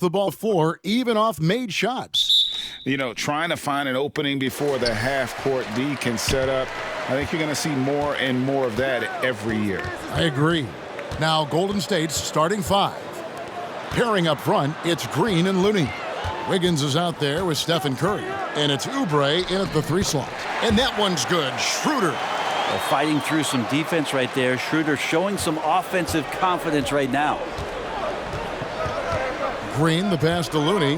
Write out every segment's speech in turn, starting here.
the ball 4 even off made shots. You know, trying to find an opening before the half-court D can set up. I think you're going to see more and more of that every year. I agree. Now Golden State's starting 5. Pairing up front, it's Green and Looney. Wiggins is out there with Stephen Curry. And it's Oubre in at the 3 slot. And that one's good. Schroeder. Well, fighting through some defense right there. Schroeder showing some offensive confidence right now. Green, the pass to Looney.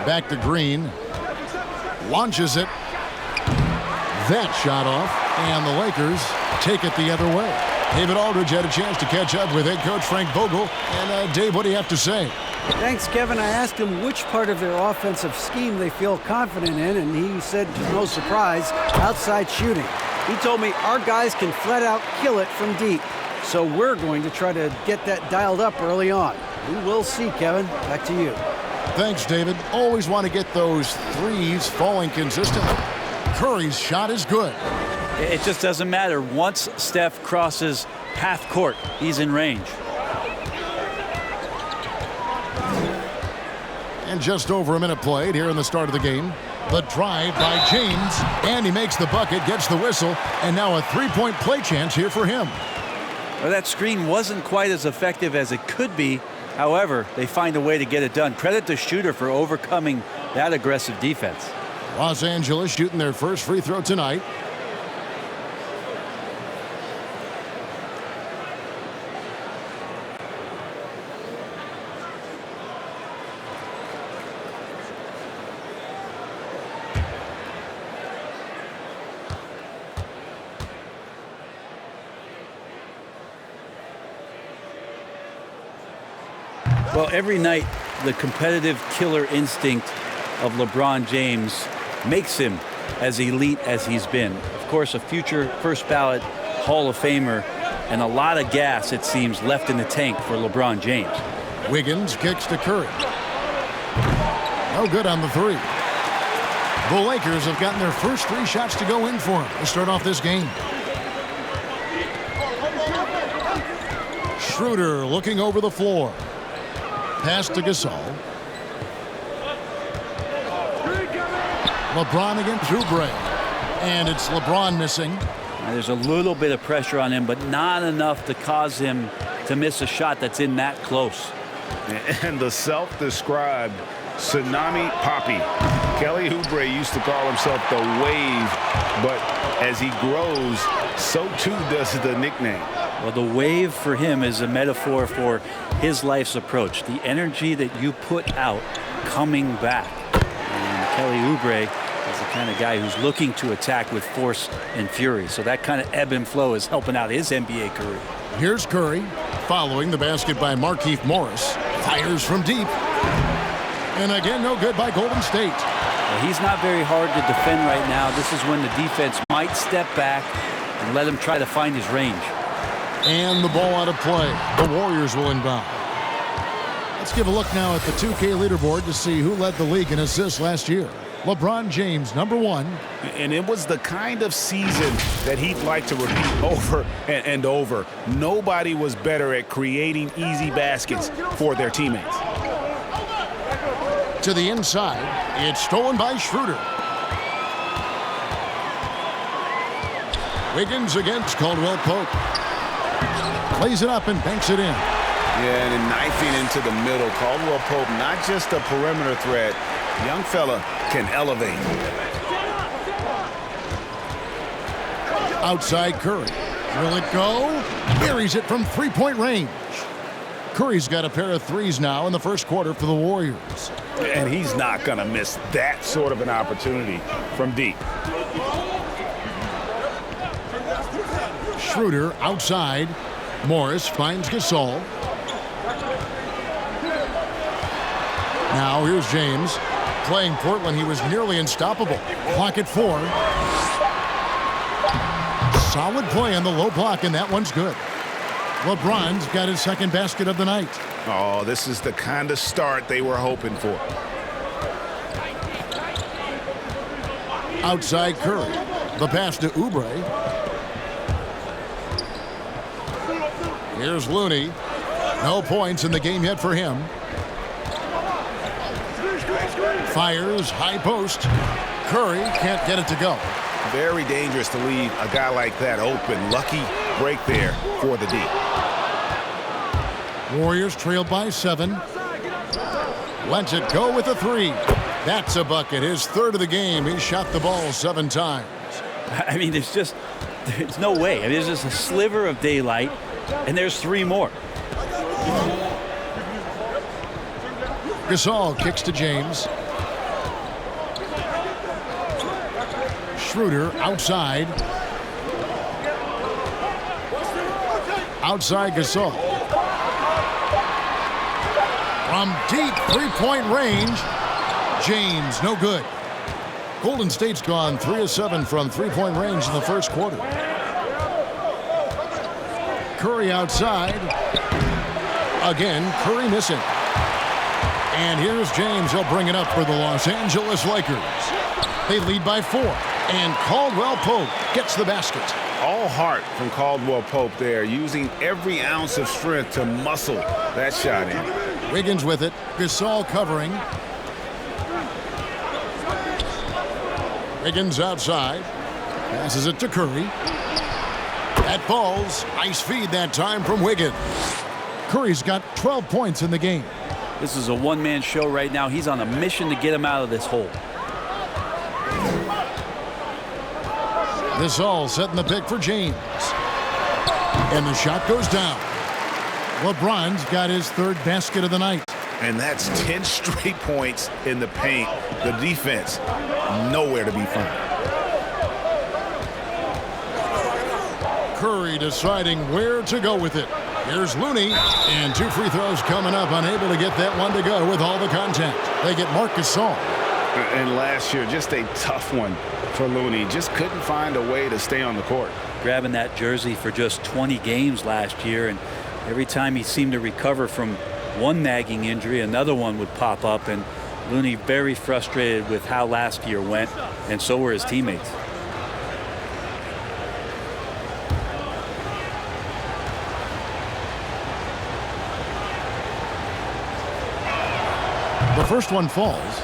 Back to Green. Launches it. That shot off. And the Lakers take it the other way. David Aldridge had a chance to catch up with head coach Frank Vogel. And Dave, what do you have to say? Thanks, Kevin. I asked him which part of their offensive scheme they feel confident in, and he said, to no surprise, outside shooting. He told me our guys can flat out kill it from deep. So we're going to try to get that dialed up early on. We will see, Kevin. Back to you. Thanks, David. Always want to get those threes falling consistently. Curry's shot is good. It just doesn't matter. Once Steph crosses half court, he's in range. And just over a minute played here in the start of the game. The drive by James, and he makes the bucket, gets the whistle, and now a three-point play chance here for him. Well, that screen wasn't quite as effective as it could be. However, they find a way to get it done. Credit to Shooter for overcoming that aggressive defense. Los Angeles shooting their first free throw tonight. Well, every night, the competitive killer instinct of LeBron James makes him as elite as he's been. Of course, a future first ballot Hall of Famer, and a lot of gas, it seems, left in the tank for LeBron James. Wiggins kicks to Curry. No good on the 3. The Lakers have gotten their first 3 shots to go in for him to start off this game. Schroeder looking over the floor. Pass to Gasol. LeBron against Oubre. And it's LeBron missing. There's a little bit of pressure on him, but not enough to cause him to miss a shot that's in that close. And the self-described Tsunami Poppy. Kelly Oubre used to call himself the Wave, but as he grows, so too does the nickname. Well, the wave for him is a metaphor for his life's approach. The energy that you put out coming back. And Kelly Oubre is the kind of guy who's looking to attack with force and fury. So that kind of ebb and flow is helping out his NBA career. Here's Curry following the basket by Markieff Morris. Fires from deep. And again, no good by Golden State. Well, he's not very hard to defend right now. This is when the defense might step back and let him try to find his range. And the ball out of play. The Warriors will inbound. Let's give a look now at the 2K leaderboard to see who led the league in assists last year. LeBron James, number 1. And it was the kind of season that he'd like to repeat over and over. Nobody was better at creating easy baskets for their teammates. To the inside, it's stolen by Schroeder. Wiggins against Caldwell Pope. Plays it up and banks it in. Yeah, and then knifing into the middle. Caldwell Pope, not just a perimeter threat. Young fella can elevate. Outside Curry. Will it go? Buries it from three-point range. Curry's got a pair of threes now in the first quarter for the Warriors. And he's not going to miss that sort of an opportunity from deep. Schroeder outside. Morris finds Gasol. Now here's James. Playing Portland, he was nearly unstoppable. Clock at 4. Solid play on the low block, and that one's good. LeBron's got his second basket of the night. Oh, this is the kind of start they were hoping for. Outside Curry. The pass to Oubre. Here's Looney. No points in the game yet for him. Fires, high post. Curry can't get it to go. Very dangerous to leave a guy like that open. Lucky break there for the D. Warriors trail by 7. Lets it go with a 3. That's a bucket. His third of the game. He shot the ball 7 times. I mean, there's no way. I mean, there's just a sliver of daylight, and there's 3 more. Gasol kicks to James. Schroeder outside. Outside Gasol. From deep three-point range, James, no good. Golden State's gone 3 of 7 from three-point range in the first quarter. Curry outside. Again, Curry missing. And here's James. He'll bring it up for the Los Angeles Lakers. They lead by 4. And Caldwell Pope gets the basket. All heart from Caldwell Pope there, using every ounce of strength to muscle that shot in. Wiggins with it. Gasol covering. Wiggins outside. Passes it to Curry. That falls. Nice feed that time from Wiggins. Curry's got 12 points in the game. This is a one-man show right now. He's on a mission to get him out of this hole. This all setting the pick for James. And the shot goes down. LeBron's got his third basket of the night. And that's 10 straight points in the paint. The defense, nowhere to be found. Curry deciding where to go with it. Here's Looney, and 2 free throws coming up, unable to get that one to go with all the contact. They get Marc Gasol. And last year, just a tough one for Looney. Just couldn't find a way to stay on the court. Grabbing that jersey for just 20 games last year, and every time he seemed to recover from one nagging injury, another one would pop up, and Looney very frustrated with how last year went, and so were his teammates. The first one falls,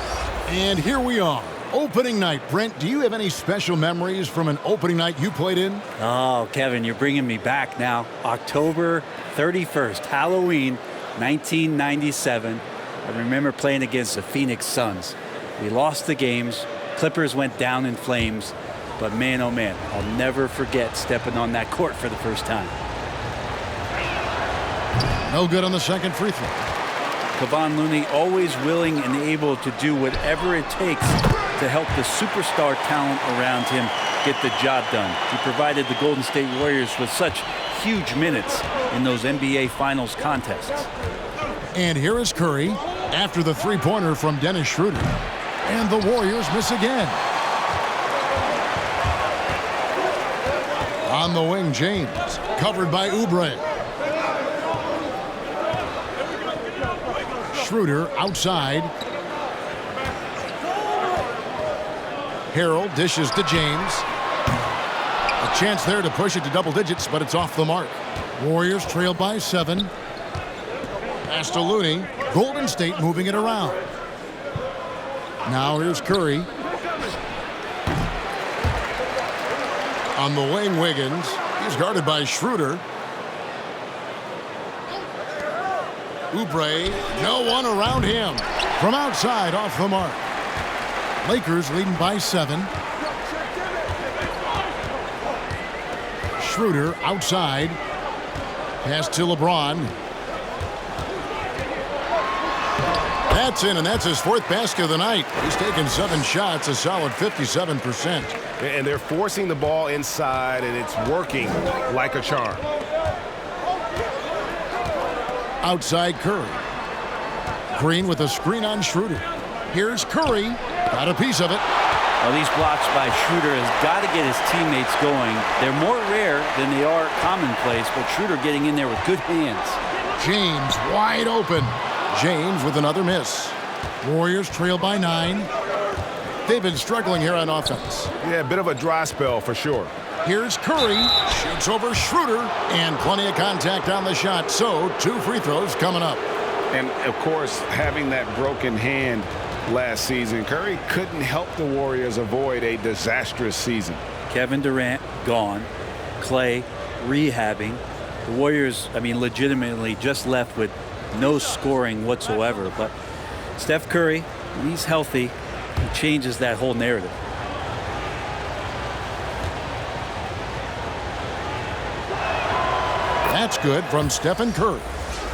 and here we are. Opening night. Brent, do you have any special memories from an opening night you played in? Oh, Kevin, you're bringing me back now. October 31st, Halloween, 1997. I remember playing against the Phoenix Suns. We lost the games. Clippers went down in flames. But man, oh man, I'll never forget stepping on that court for the first time. No good on the second free throw. Kevon Looney always willing and able to do whatever it takes to help the superstar talent around him get the job done. He provided the Golden State Warriors with such huge minutes in those NBA Finals contests. And here is Curry after the three-pointer from Dennis Schroeder. And the Warriors miss again. On the wing, James, covered by Oubre. Schroeder outside. Harrell dishes to James. A chance there to push it to double digits, but it's off the mark. Warriors trail by 7. Pass to Looney. Golden State moving it around. Now here's Curry. On the wing, Wiggins. He's guarded by Schroeder. Oubre, no one around him. From outside, off the mark. Lakers leading by 7. Schroeder outside. Pass to LeBron. That's in, and that's his 4th basket of the night. He's taken 7 shots, a solid 57%. And they're forcing the ball inside, and it's working like a charm. Outside Curry. Green with a screen on Schroeder. Here's Curry. Got a piece of it. Well, these blocks by Schroeder has got to get his teammates going. They're more rare than they are commonplace, but Schroeder getting in there with good hands. James wide open. James with another miss. Warriors trail by 9. They've been struggling here on offense. Yeah, a bit of a dry spell for sure. Here's Curry. Shoots over Schroeder. And plenty of contact on the shot. So 2 free throws coming up. And, of course, having that broken hand last season, Curry couldn't help the Warriors avoid a disastrous season. Kevin Durant gone. Clay rehabbing. The Warriors, I mean, legitimately just left with no scoring whatsoever. But Steph Curry, when he's healthy, he changes that whole narrative. That's good from Stephen Curry.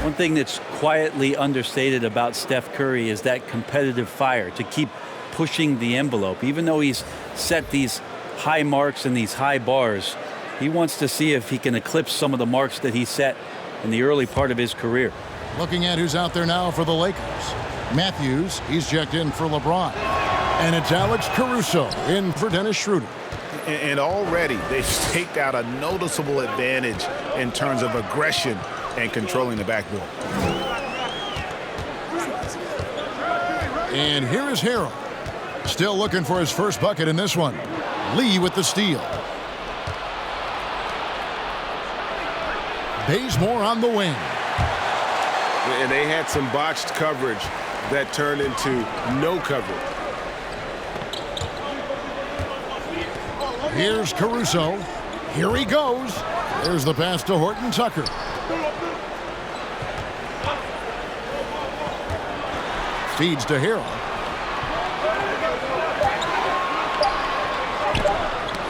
One thing that's quietly understated about Steph Curry is that competitive fire to keep pushing the envelope. Even though he's set these high marks and these high bars, he wants to see if he can eclipse some of the marks that he set in the early part of his career. Looking at who's out there now for the Lakers. Matthews, he's checked in for LeBron. And it's Alex Caruso in for Dennis Schroeder. And already they've staked out a noticeable advantage in terms of aggression and controlling the backboard. And here is Harrell. Still looking for his first bucket in this one. Lee with the steal. Bazemore on the wing. And they had some botched coverage that turned into no coverage. Here's Caruso. Here he goes. There's the pass to Horton Tucker. Feeds to Harrell.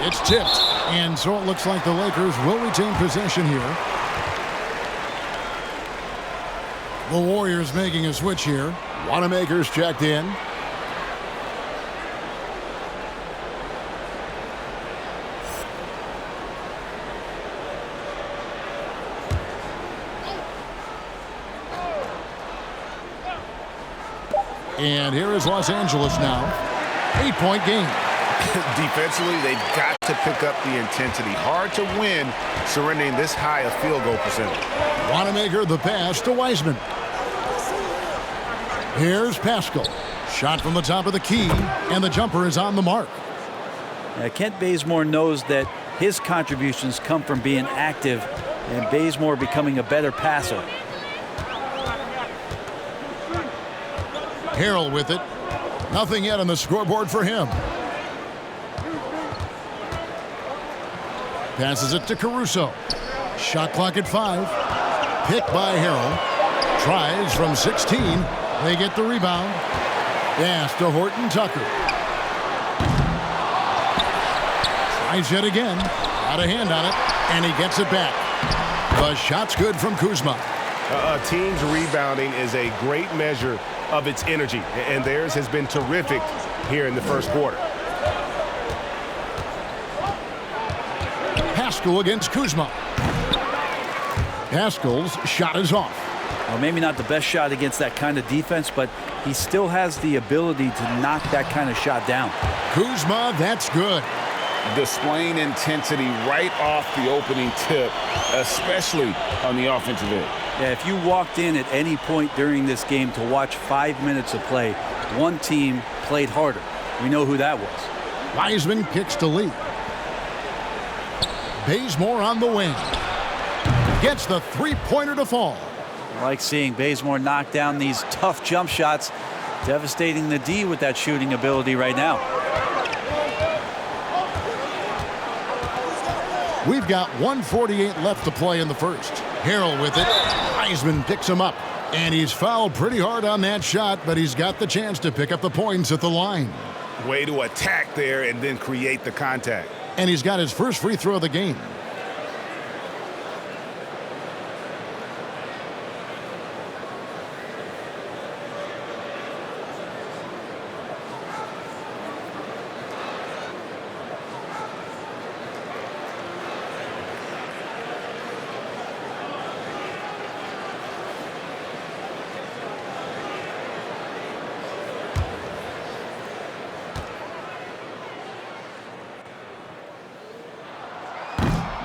It's tipped. And so it looks like the Lakers will retain possession here. The Warriors making a switch here. Wanamaker's checked in. And here is Los Angeles now. 8-point game. Defensively, they've got to pick up the intensity. Hard to win surrendering this high a field goal percentage. Wanamaker the pass to Wiseman. Here's Pascal. Shot from the top of the key, and the jumper is on the mark. Kent Bazemore knows that his contributions come from being active and Bazemore becoming a better passer. Harrell with it. Nothing yet on the scoreboard for him. Passes it to Caruso. Shot clock at 5. Picked by Harrell. Tries from 16. They get the rebound. Pass to Horton Tucker. Tries yet again. Got a hand on it, and he gets it back. The shot's good from Kuzma. A team's rebounding is a great measure of its energy, and theirs has been terrific here in the first quarter. Pascal against Kuzma. Pascal's shot is off. Well, maybe not the best shot against that kind of defense, but he still has the ability to knock that kind of shot down. Kuzma, that's good. Displaying intensity right off the opening tip, especially on the offensive end. Yeah, if you walked in at any point during this game to watch 5 minutes of play, one team played harder. We know who that was. Wiseman kicks to Lee. Bazemore on the wing. Gets the three-pointer to fall. I like seeing Bazemore knock down these tough jump shots. Devastating the D with that shooting ability right now. We've got 1:48 left to play in the first. Harrell with it. Wiseman picks him up. And he's fouled pretty hard on that shot, but he's got the chance to pick up the points at the line. Way to attack there and then create the contact. And he's got his first free throw of the game.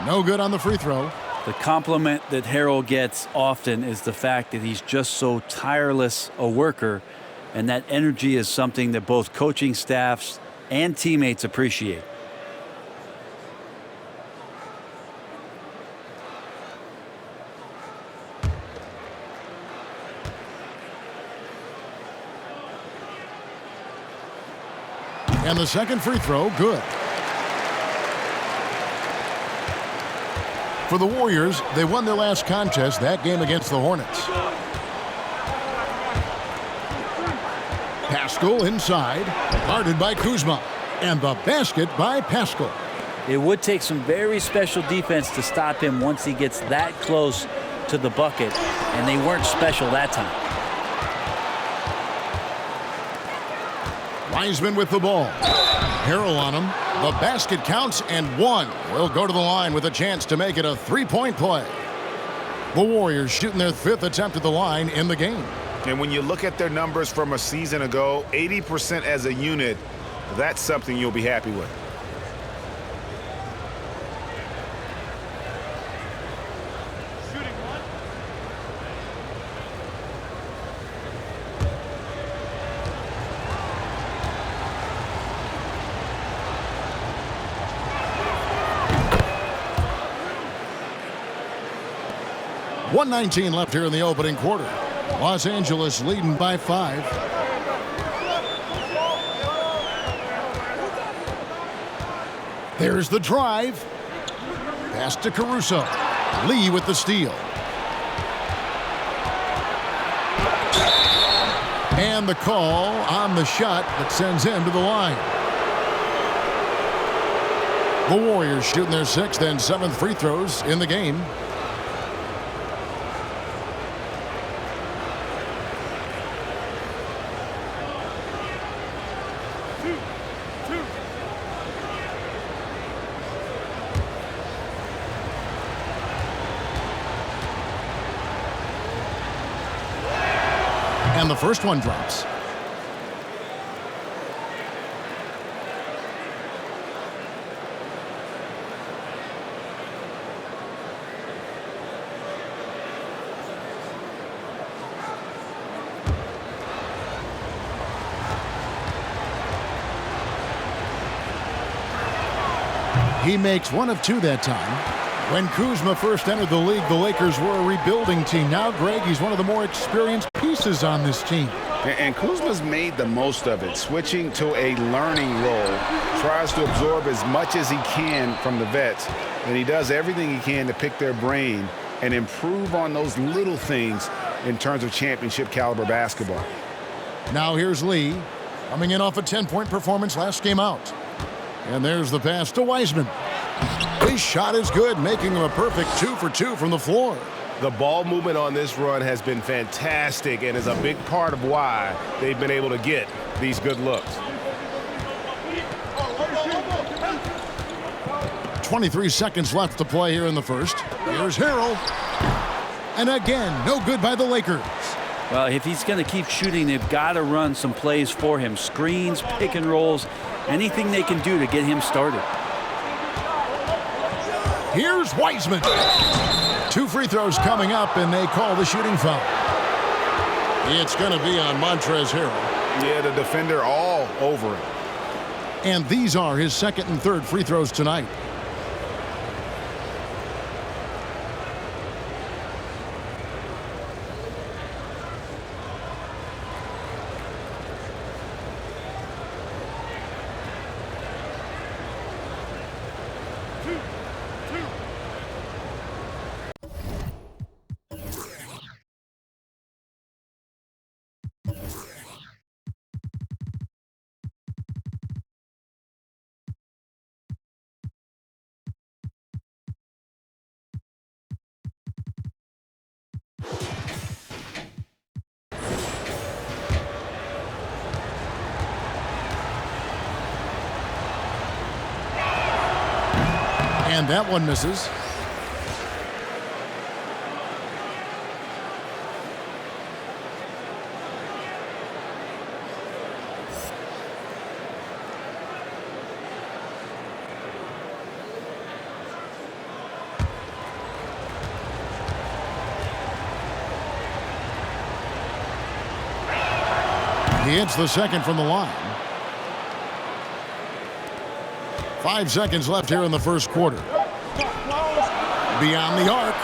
No good on the free throw. The compliment that Harrell gets often is the fact that he's just so tireless a worker, and that energy is something that both coaching staffs and teammates appreciate. And the second free throw, good. For the Warriors, they won their last contest, that game against the Hornets. Pascal inside, guarded by Kuzma. And the basket by Pascal. It would take some very special defense to stop him once he gets that close to the bucket, and they weren't special that time. Wiseman with the ball. Harrell on him. The basket counts, and one will go to the line with a chance to make it a three-point play. The Warriors shooting their fifth attempt at the line in the game. And when you look at their numbers from a season ago, 80% as a unit, that's something you'll be happy with. .119 left here in the opening quarter. Los Angeles leading by 5. There's the drive. Pass to Caruso. Lee with the steal. And the call on the shot that sends him to the line. The Warriors shooting their 6th and 7th free throws in the game. And the first one drops. He makes 1 of 2 that time. When Kuzma first entered the league, the Lakers were a rebuilding team. Now, Greg, he's one of the more experienced pieces on this team. And Kuzma's made the most of it, switching to a learning role. Tries to absorb as much as he can from the vets, and he does everything he can to pick their brain and improve on those little things in terms of championship caliber basketball. Now here's Lee, coming in off a 10-point performance last game out. And there's the pass to Wiseman. His shot is good, making him a perfect 2 for 2 from the floor. The ball movement on this run has been fantastic and is a big part of why they've been able to get these good looks. 23 seconds left to play here in the first. Here's Harrell. And again, no good by the Lakers. Well, if he's going to keep shooting, they've got to run some plays for him. Screens, pick and rolls, anything they can do to get him started. Here's Wiseman. 2 free throws coming up, and they call the shooting foul. It's going to be on Montrezl Harrell. Yeah, the defender all over it. And these are his 2nd and 3rd free throws tonight. And that one misses. He hits the second from the line. 5 seconds left here in the first quarter. Beyond the arc.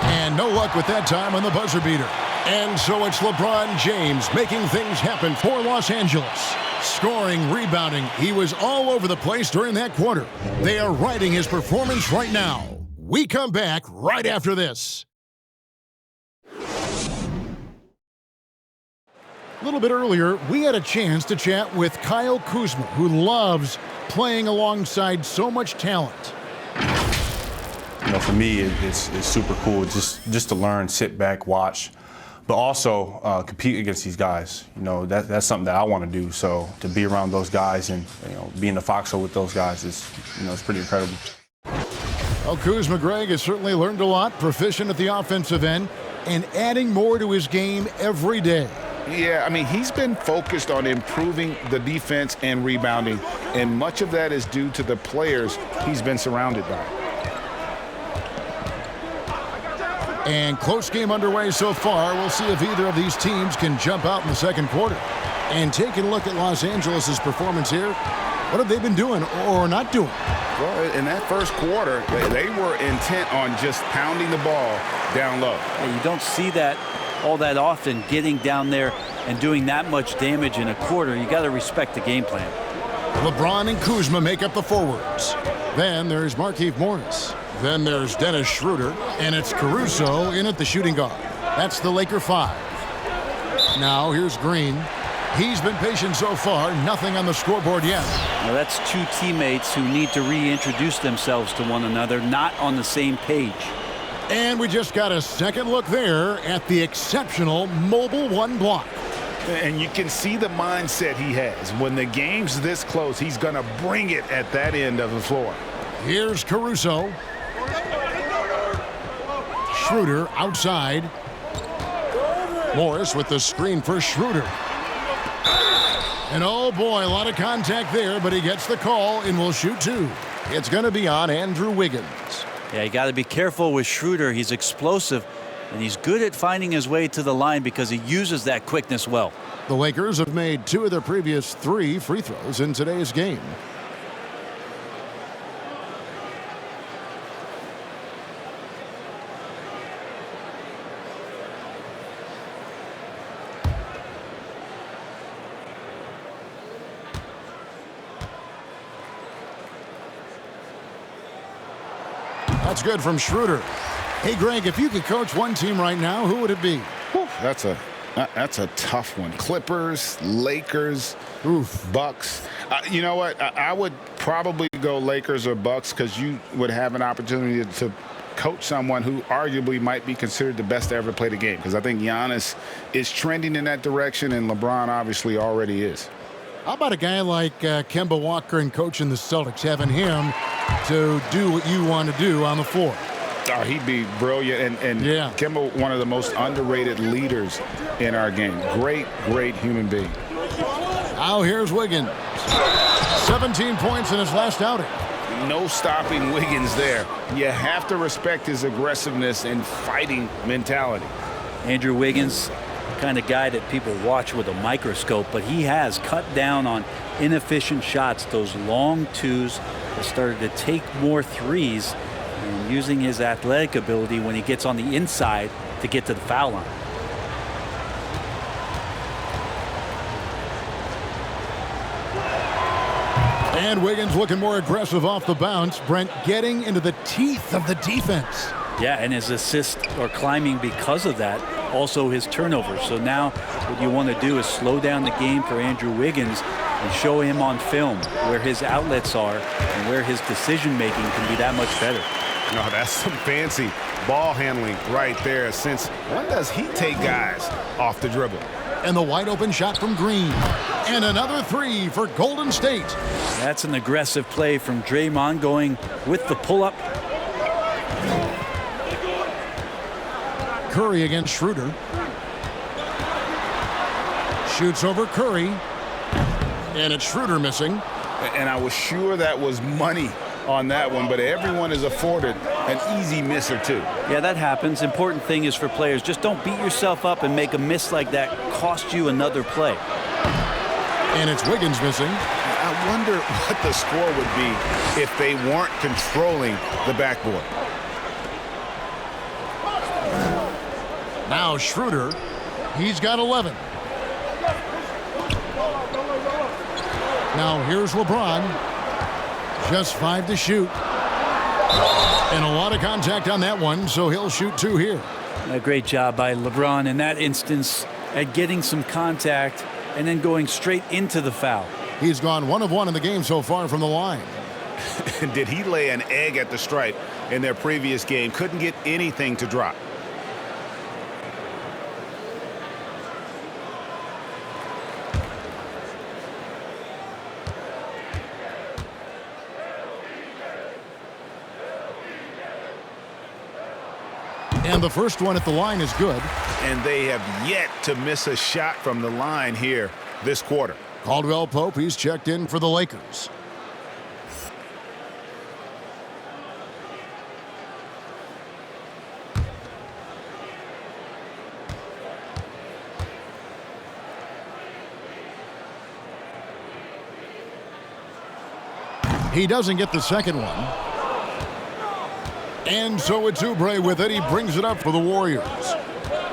And no luck with that time on the buzzer beater. And so it's LeBron James making things happen for Los Angeles. Scoring, rebounding, he was all over the place during that quarter. They are riding his performance right now. We come back right after this. A little bit earlier, we had a chance to chat with Kyle Kuzma, who loves playing alongside so much talent. For me, it's super cool just to learn, sit back, watch, but also compete against these guys. That's something that I want to do. So to be around those guys and be in the foxhole with those guys is it's pretty incredible. Well, Kuzma, Greg, has certainly learned a lot, proficient at the offensive end, and adding more to his game every day. Yeah, I mean, he's been focused on improving the defense and rebounding, and much of that is due to the players he's been surrounded by. And close game underway so far. We'll see if either of these teams can jump out in the second quarter. And taking a look at Los Angeles' performance here, what have they been doing or not doing? Well, in that first quarter, they were intent on just pounding the ball down low. Yeah, you don't see that all that often, getting down there and doing that much damage in a quarter. You got to respect the game plan. LeBron and Kuzma make up the forwards. Then there's Markieff Morris. Then there's Dennis Schroeder, and it's Caruso in at the shooting guard. That's the Laker 5. Now here's Green. He's been patient so far, nothing on the scoreboard yet. Now that's two teammates who need to reintroduce themselves to one another, not on the same page. And we just got a second look there at the exceptional mobile one block. And you can see the mindset he has. When the game's this close, he's going to bring it at that end of the floor. Here's Caruso. Schroeder outside. Morris with the screen for Schroeder. And oh boy, a lot of contact there, but he gets the call and will shoot two. It's going to be on Andrew Wiggins. Yeah, you got to be careful with Schroeder. He's explosive, and he's good at finding his way to the line because he uses that quickness well. The Lakers have made 2 of their previous 3 free throws in today's game. That's good from Schroeder. Hey, Greg, if you could coach one team right now, who would it be? Whew, that's a tough one. Clippers, Lakers, Bucks. You know what? I would probably go Lakers or Bucks because you would have an opportunity to coach someone who arguably might be considered the best to ever play the game, because I think Giannis is trending in that direction, and LeBron obviously already is. How about a guy like Kemba Walker and coaching the Celtics, having him to do what you want to do on the floor? Oh, he'd be brilliant. And yeah. Kemba, one of the most underrated leaders in our game. Great human being. Now here's Wiggins. 17 points in his last outing. No stopping Wiggins there. You have to respect his aggressiveness and fighting mentality. Andrew Wiggins, the kind of guy that people watch with a microscope, but he has cut down on inefficient shots, those long twos, that started to take more threes, and using his athletic ability when he gets on the inside to get to the foul line. And Wiggins looking more aggressive off the bounce. Brent getting into the teeth of the defense. Yeah, and his assist or climbing because of that, also his turnovers. So now what you want to do is slow down the game for Andrew Wiggins and show him on film where his outlets are and where his decision-making can be that much better. No, that's some fancy ball handling right there. Since when does he take guys off the dribble? And the wide open shot from Green. And another three for Golden State. That's an aggressive play from Draymond, going with the pull-up. Curry against Schroeder. Shoots over Curry. And it's Schroeder missing. And I was sure that was money on that one, but everyone is afforded an easy miss or two. Yeah, that happens. Important thing is for players, just don't beat yourself up and make a miss like that cost you another play. And it's Wiggins missing. I wonder what the score would be if they weren't controlling the backboard. Now Schroeder, he's got 11. Now here's LeBron. Just 5 to shoot. And a lot of contact on that one, so he'll shoot 2 here. A great job by LeBron in that instance at getting some contact and then going straight into the foul. He's gone 1 of 1 in the game so far from the line. Did he lay an egg at the stripe in their previous game? Couldn't get anything to drop. And the first one at the line is good. And they have yet to miss a shot from the line here this quarter. Caldwell Pope, he's checked in for the Lakers. He doesn't get the second one. And so it's Oubre with it. He brings it up for the Warriors.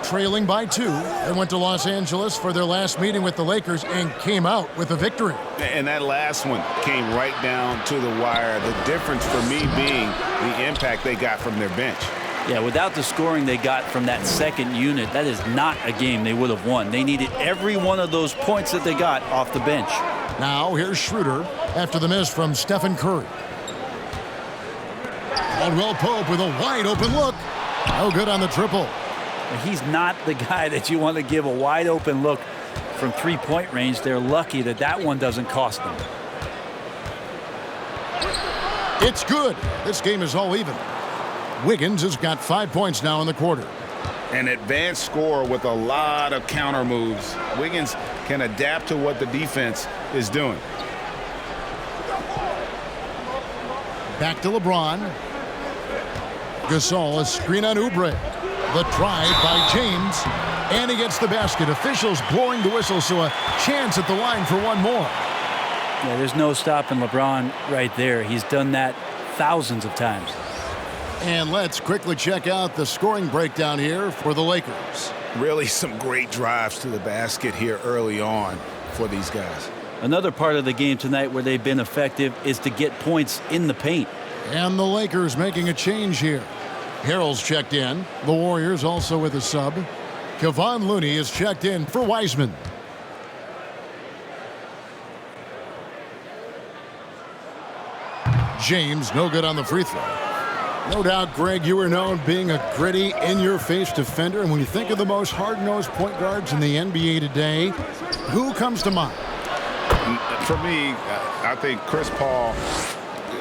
Trailing by 2. They went to Los Angeles for their last meeting with the Lakers and came out with a victory. And that last one came right down to the wire. The difference for me being the impact they got from their bench. Yeah, without the scoring they got from that second unit, that is not a game they would have won. They needed every one of those points that they got off the bench. Now here's Schroeder after the miss from Stephen Curry. Caldwell Pope with a wide open look. No good on the triple. He's not the guy that you want to give a wide open look from 3-point range. They're lucky that that one doesn't cost them. It's good. This game is all even. Wiggins has got 5 points now in the quarter. An advanced scorer with a lot of counter moves. Wiggins can adapt to what the defense is doing. Back to LeBron. Gasol, a screen on Oubre. The drive by James. And he gets the basket. Officials blowing the whistle, so a chance at the line for one more. Yeah, there's no stopping LeBron right there. He's done that thousands of times. And let's quickly check out the scoring breakdown here for the Lakers. Really some great drives to the basket here early on for these guys. Another part of the game tonight where they've been effective is to get points in the paint. And the Lakers making a change here. Harrell's checked in. The Warriors also with a sub. Kevon Looney is checked in for Wiseman. James, no good on the free throw. No doubt, Greg, you are known being a gritty, in-your-face defender. And when you think of the most hard-nosed point guards in the NBA today, who comes to mind? For me, I think Chris Paul,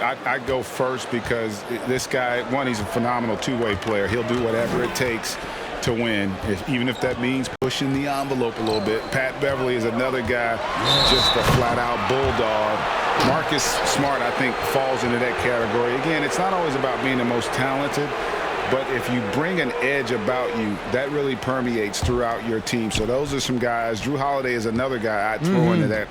I go first because this guy, one, he's a phenomenal two-way player. He'll do whatever it takes to win, even if that means pushing the envelope a little bit. Pat Beverly is another guy, just a flat-out bulldog. Marcus Smart, I think, falls into that category. Again, it's not always about being the most talented, but if you bring an edge about you, that really permeates throughout your team. So those are some guys. Drew Holiday is another guy I'd throw into that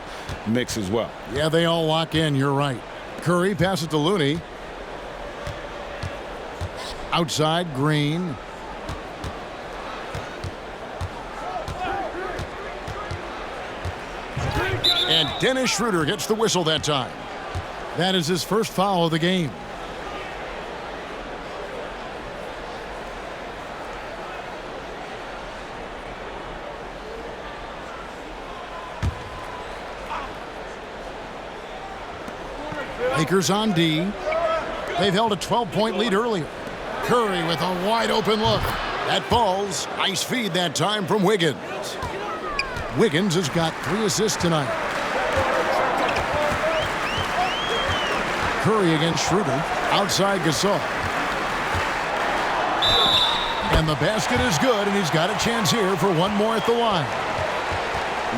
mix as well. Yeah, they all lock in. You're right. Curry passes to Looney. Outside, Green. And Dennis Schroeder gets the whistle that time. That is his first foul of the game. Lakers on D. They've held a 12-point lead earlier. Curry with a wide open look. That falls. Nice feed that time from Wiggins. Wiggins has got 3 assists tonight. Curry against Schroeder. Outside Gasol. And the basket is good, and he's got a chance here for one more at the line.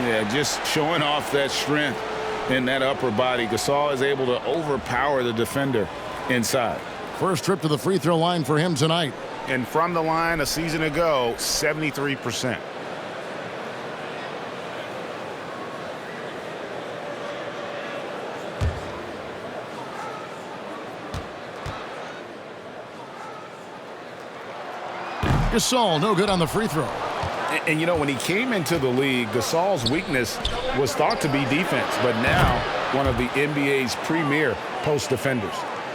Yeah, just showing off that strength in that upper body. Gasol is able to overpower the defender inside. First trip to the free throw line for him tonight. And from the line a season ago, 73%. Gasol, no good on the free throw. And you know, when he came into the league, Gasol's weakness was thought to be defense, but now one of the NBA's premier post defenders.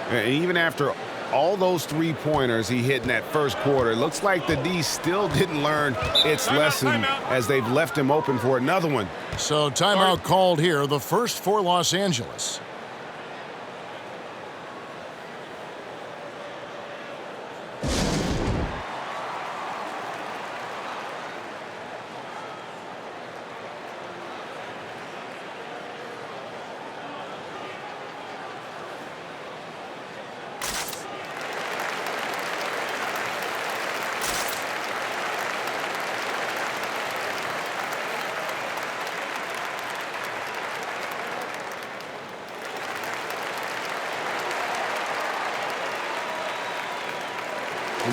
And even after all those three-pointers he hit in that first quarter, it looks like the D still didn't learn its lesson as they've left him open for another one. So timeout called here, the first for Los Angeles.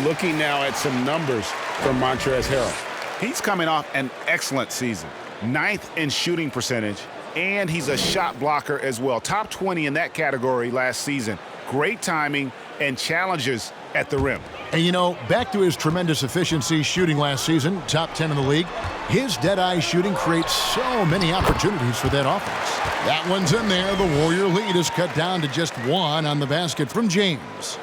Looking now at some numbers from Montrezl Harrell. He's coming off an excellent season. 9th in shooting percentage, and he's a shot blocker as well. Top 20 in that category last season. Great timing and challenges at the rim. And you know, back to his tremendous efficiency shooting last season, top 10 in the league, his dead-eye shooting creates so many opportunities for that offense. That one's in there. The Warrior lead is cut down to just one on the basket from James.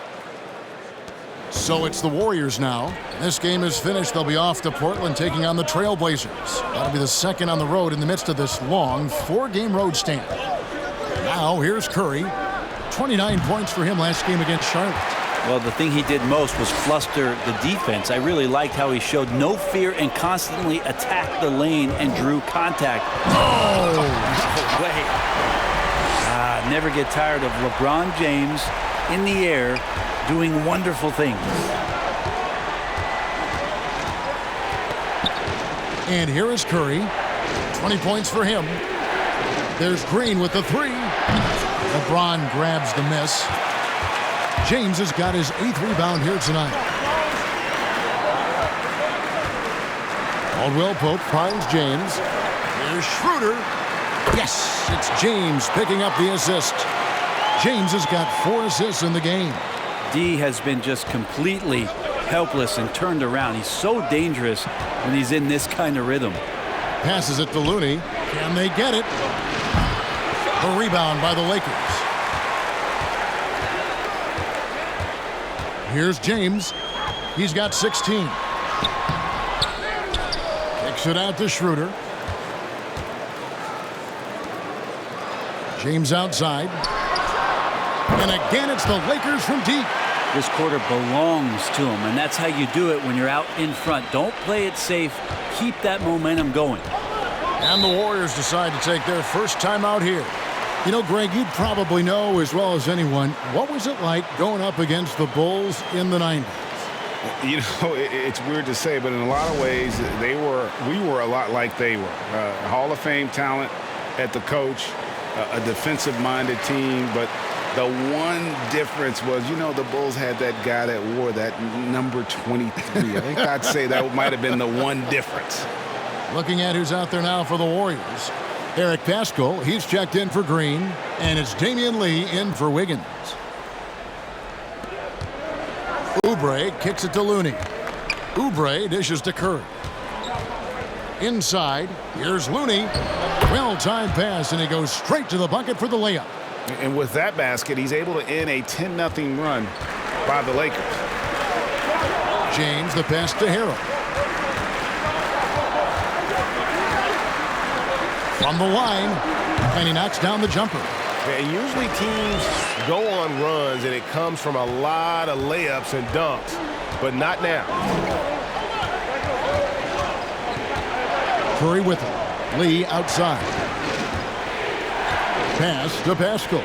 So it's the Warriors now. This game is finished. They'll be off to Portland taking on the Trailblazers. That'll be the second on the road in the midst of this long 4-game road stand. Now here's Curry. 29 points for him last game against Charlotte. Well, the thing he did most was fluster the defense. I really liked how he showed no fear and constantly attacked the lane and drew contact. Oh! No way. Never get tired of LeBron James in the air doing wonderful things. And here is Curry. 20 points for him. There's Green with the three. LeBron grabs the miss. James has got his 8th rebound here tonight. Caldwell Pope finds James. Here's Schroeder. Yes, it's James picking up the assist. James has got 4 assists in the game. D has been just completely helpless and turned around. He's so dangerous when he's in this kind of rhythm. Passes it to Looney. Can they get it? A rebound by the Lakers. Here's James. He's got 16. Kicks it out to Schroeder. James outside. And again, it's the Lakers from deep. This quarter belongs to him, and that's how you do it when you're out in front. Don't play it safe. Keep that momentum going. And the Warriors decide to take their first time out here. You know, Greg, you probably know as well as anyone, what was it like going up against the Bulls in the 90s? You know, it's weird to say, but in a lot of ways, we were a lot like they were. Hall of Fame talent at the coach, a defensive-minded team, but the one difference was, you know, the Bulls had that guy that wore that number 23. I think I'd say that might have been the one difference. Looking at who's out there now for the Warriors. Eric Paschall, he's checked in for Green, and it's Damian Lee in for Wiggins. Oubre kicks it to Looney. Oubre dishes to Curry. Inside, here's Looney. Well-timed pass, and he goes straight to the bucket for the layup. And with that basket, he's able to end a 10-0 run by the Lakers. James, the pass to Harrell. From the line, and he knocks down the jumper. And usually teams go on runs, and it comes from a lot of layups and dunks, but not now. Curry with it. Lee outside. Pass to Paschall.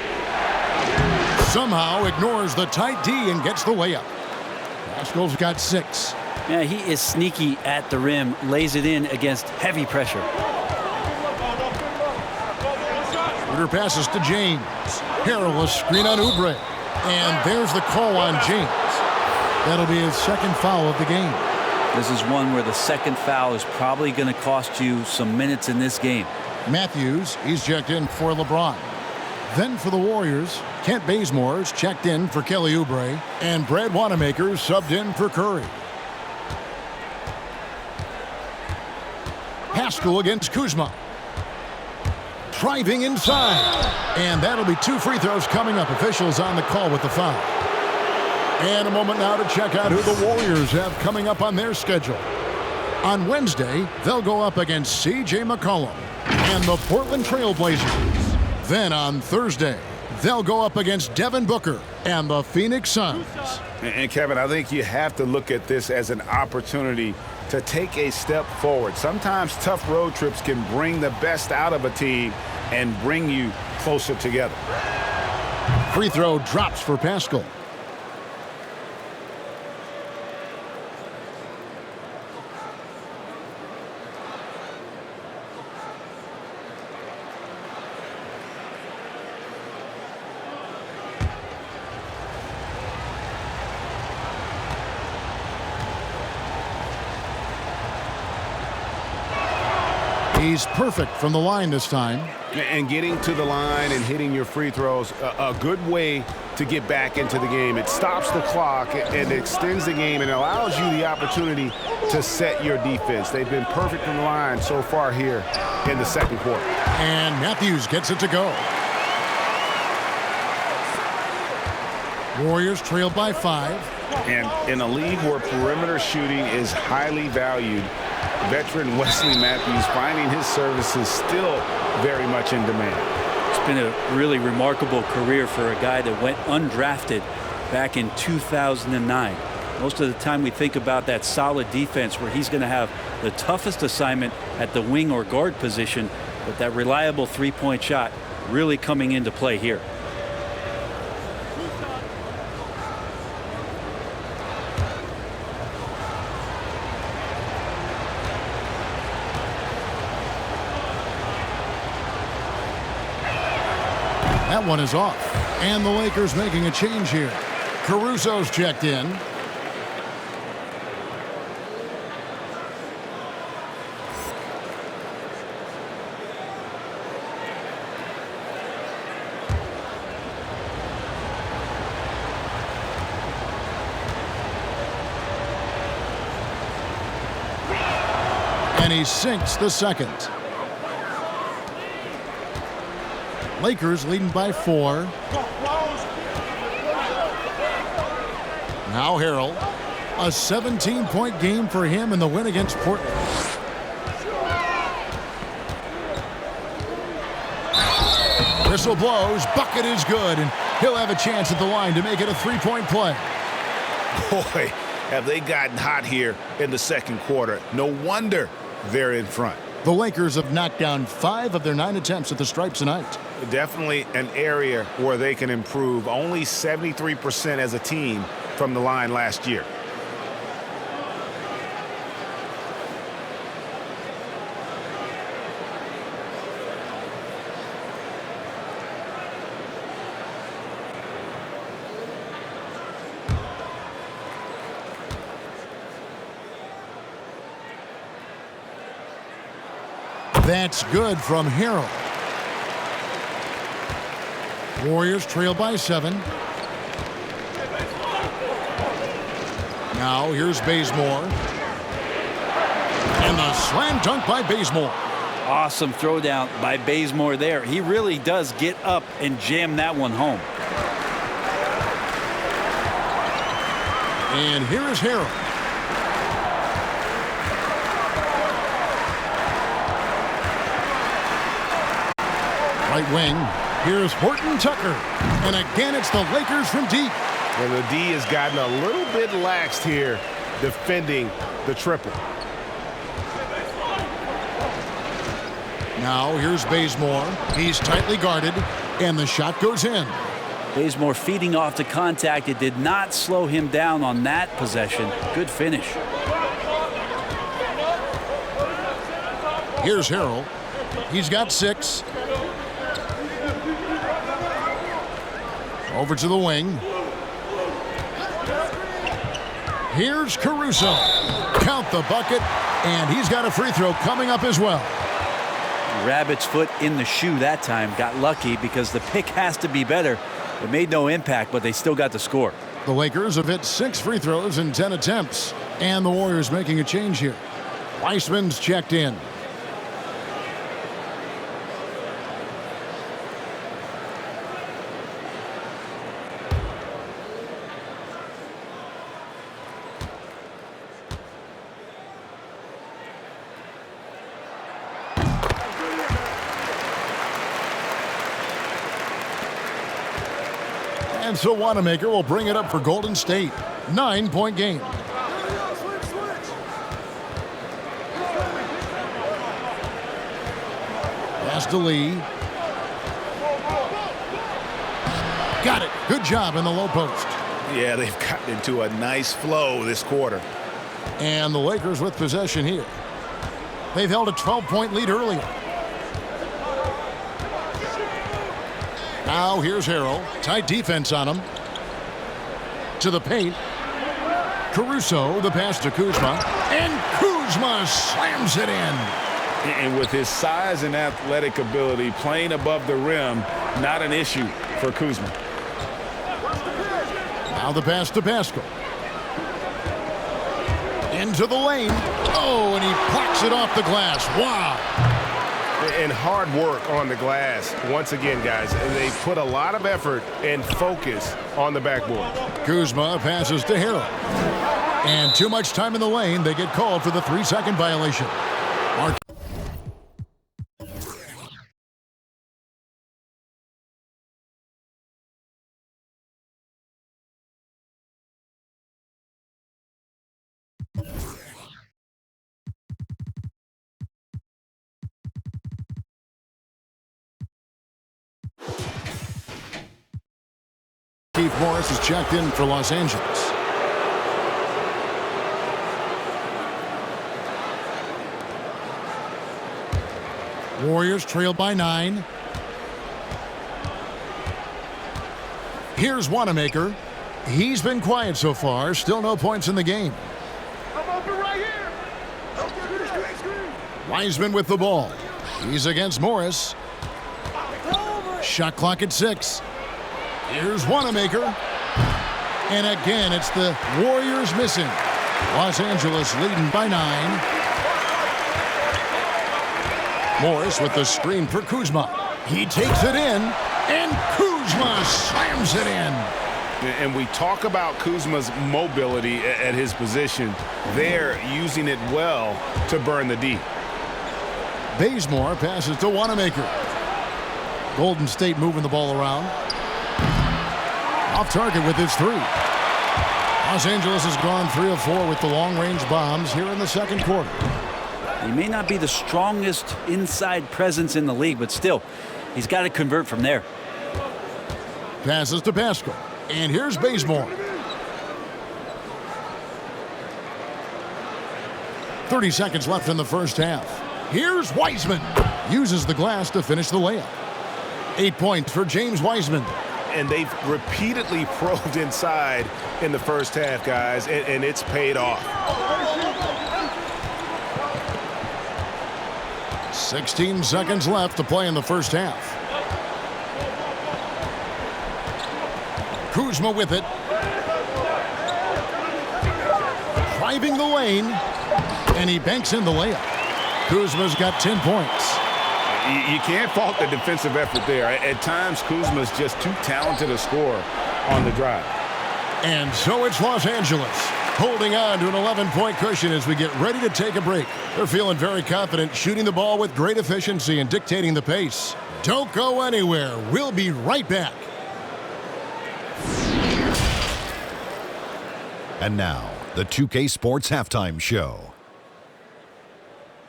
Somehow ignores the tight D and gets the layup. Paschall's got 6. Yeah, he is sneaky at the rim, lays it in against heavy pressure. Schroeder passes to James. Harrell, a screen on Oubre. And there's the call on James. That'll be his second foul of the game. This is one where the second foul is probably going to cost you some minutes in this game. Matthews, he's checked in for LeBron. Then for the Warriors, Kent Bazemore's checked in for Kelly Oubre, and Brad Wanamaker's subbed in for Curry. Pascal against Kuzma. Driving inside. And that'll be 2 free throws coming up. Officials on the call with the foul. And a moment now to check out who the Warriors have coming up on their schedule. On Wednesday, they'll go up against C.J. McCollum and the Portland Trail Blazers. Then on Thursday, they'll go up against Devin Booker and the Phoenix Suns. And Kevin, I think you have to look at this as an opportunity to take a step forward. Sometimes tough road trips can bring the best out of a team and bring you closer together. Free throw drops for Pascal. He's perfect from the line this time. And getting to the line and hitting your free throws, a good way to get back into the game. It stops the clock and extends the game and allows you the opportunity to set your defense. They've been perfect from the line so far here in the second quarter. And Matthews gets it to go. Warriors trailed by 5. And in a league where perimeter shooting is highly valued, veteran Wesley Matthews finding his services still very much in demand. It's been a really remarkable career for a guy that went undrafted back in 2009. Most of the time we think about that solid defense where he's going to have the toughest assignment at the wing or guard position, but that reliable three-point shot really coming into play here. That one is off. And the Lakers making a change here. Caruso's checked in. And he sinks the second. Lakers leading by 4. Now Harrell. A 17-point game for him in the win against Portland. Whistle blows. Bucket is good. And he'll have a chance at the line to make it a 3-point play. Boy, have they gotten hot here in the second quarter. No wonder they're in front. The Lakers have knocked down 5 of their 9 attempts at the stripes tonight. Definitely an area where they can improve. Only 73% as a team from the line last year. That's good from Harrell. Warriors trail by 7. Now here's Bazemore. And the slam dunk by Bazemore. Awesome throwdown by Bazemore there. He really does get up and jam that one home. And here is Harrell. Right wing. Here's Horton Tucker. And again, it's the Lakers from deep. And the D has gotten a little bit laxed here defending the triple. Now here's Bazemore. He's tightly guarded, and the shot goes in. Bazemore feeding off the contact. It did not slow him down on that possession. Good finish. Here's Harrell. He's got 6. Over to the wing. Here's Caruso. Count the bucket, and he's got a free throw coming up as well. Rabbit's foot in the shoe that time. Got lucky because the pick has to be better. It made no impact, but they still got the score. The Lakers have hit 6 free throws in 10 attempts, and the Warriors making a change here. Weissman's checked in. And so Wanamaker will bring it up for Golden State. 9-point game. Pass to Lee. Got it. Good job in the low post. Yeah, they've gotten into a nice flow this quarter. And the Lakers with possession here. They've held a 12-point lead earlier. Now here's Harrell. Tight defense on him. To the paint. Caruso, the pass to Kuzma. And Kuzma slams it in. And with his size and athletic ability, playing above the rim, not an issue for Kuzma. Now the pass to Pascal. Into the lane. Oh, and he plucks it off the glass. Wow. And hard work on the glass. Once again, guys, they put a lot of effort and focus on the backboard. Kuzma passes to Harrell. And too much time in the lane. They get called for the 3-second violation. Keith Morris is checked in for Los Angeles. Warriors trail by 9. Here's Wanamaker. He's been quiet so far. Still no points in the game. I'm open right here. Wiseman with the ball. He's against Morris. Shot clock at 6. Here's Wanamaker. And again, it's the Warriors missing. Los Angeles leading by 9. Morris with the screen for Kuzma. He takes it in, and Kuzma slams it in. And we talk about Kuzma's mobility at his position. They're using it well to burn the D. Bazemore passes to Wanamaker. Golden State moving the ball around. Off target with his 3. Los Angeles has gone 3 of 4 with the long-range bombs here in the second quarter. He may not be the strongest inside presence in the league, but still, he's got to convert from there. Passes to Pascal. And here's Bazemore. 30 seconds left in the first half. Here's Wiseman. Uses the glass to finish the layup. 8 points for James Wiseman. And they've repeatedly probed inside in the first half, guys, and it's paid off. 16 seconds left to play in the first half. Kuzma with it. Driving the lane. And he banks in the layup. Kuzma's got 10 points. You can't fault the defensive effort there. At times, Kuzma's just too talented a scorer on the drive. And so it's Los Angeles holding on to an 11-point cushion as we get ready to take a break. They're feeling very confident, shooting the ball with great efficiency and dictating the pace. Don't go anywhere. We'll be right back. And now, the 2K Sports Halftime Show.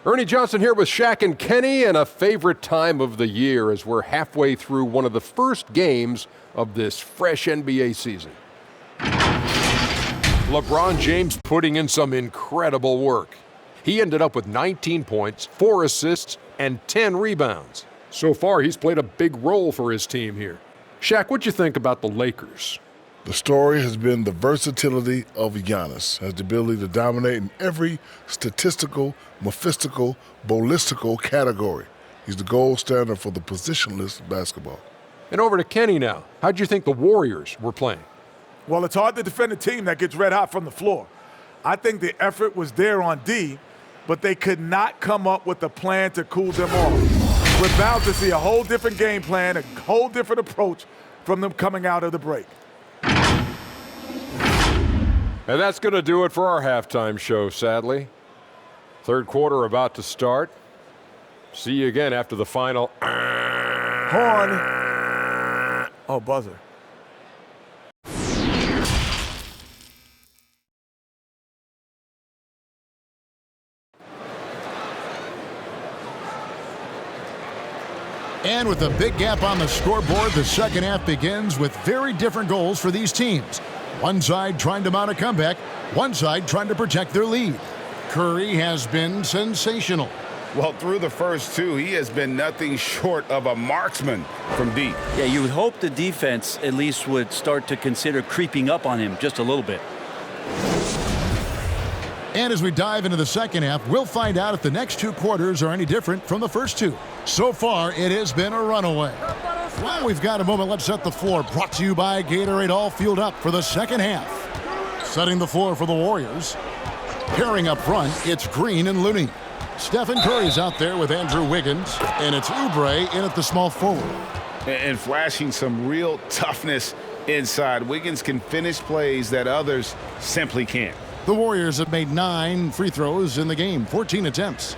Ernie Johnson here with Shaq and Kenny, and a favorite time of the year as we're halfway through one of the first games of this fresh NBA season. LeBron James putting in some incredible work. He ended up with 19 points, 4 assists, and 10 rebounds. So far, he's played a big role for his team here. Shaq, what'd you think about the Lakers? The story has been the versatility of Giannis, has the ability to dominate in every statistical, mephistical, ballistical category. He's the gold standard for the positionless basketball. And over to Kenny now. How'd you think the Warriors were playing? Well, it's hard to defend a team that gets red hot from the floor. I think the effort was there on D, but they could not come up with a plan to cool them off. We're bound to see a whole different game plan, a whole different approach from them coming out of the break. And that's going to do it for our halftime show, sadly. Third quarter about to start. See you again after the final. Horn. Oh, buzzer. And with a big gap on the scoreboard, the second half begins with very different goals for these teams. One side trying to mount a comeback, one side trying to protect their lead. Curry has been sensational. Well, through the first two, he has been nothing short of a marksman from deep. Yeah, you would hope the defense at least would start to consider creeping up on him just a little bit. And as we dive into the second half, we'll find out if the next two quarters are any different from the first two. So far, it has been a runaway. Well, we've got a moment. Let's set the floor. Brought to you by Gatorade, all fueled up for the second half. Setting the floor for the Warriors. Pairing up front, it's Green and Looney. Stephen Curry's out there with Andrew Wiggins, and it's Oubre in at the small forward. And flashing some real toughness inside. Wiggins can finish plays that others simply can't. The Warriors have made 9 free throws in the game, 14 attempts.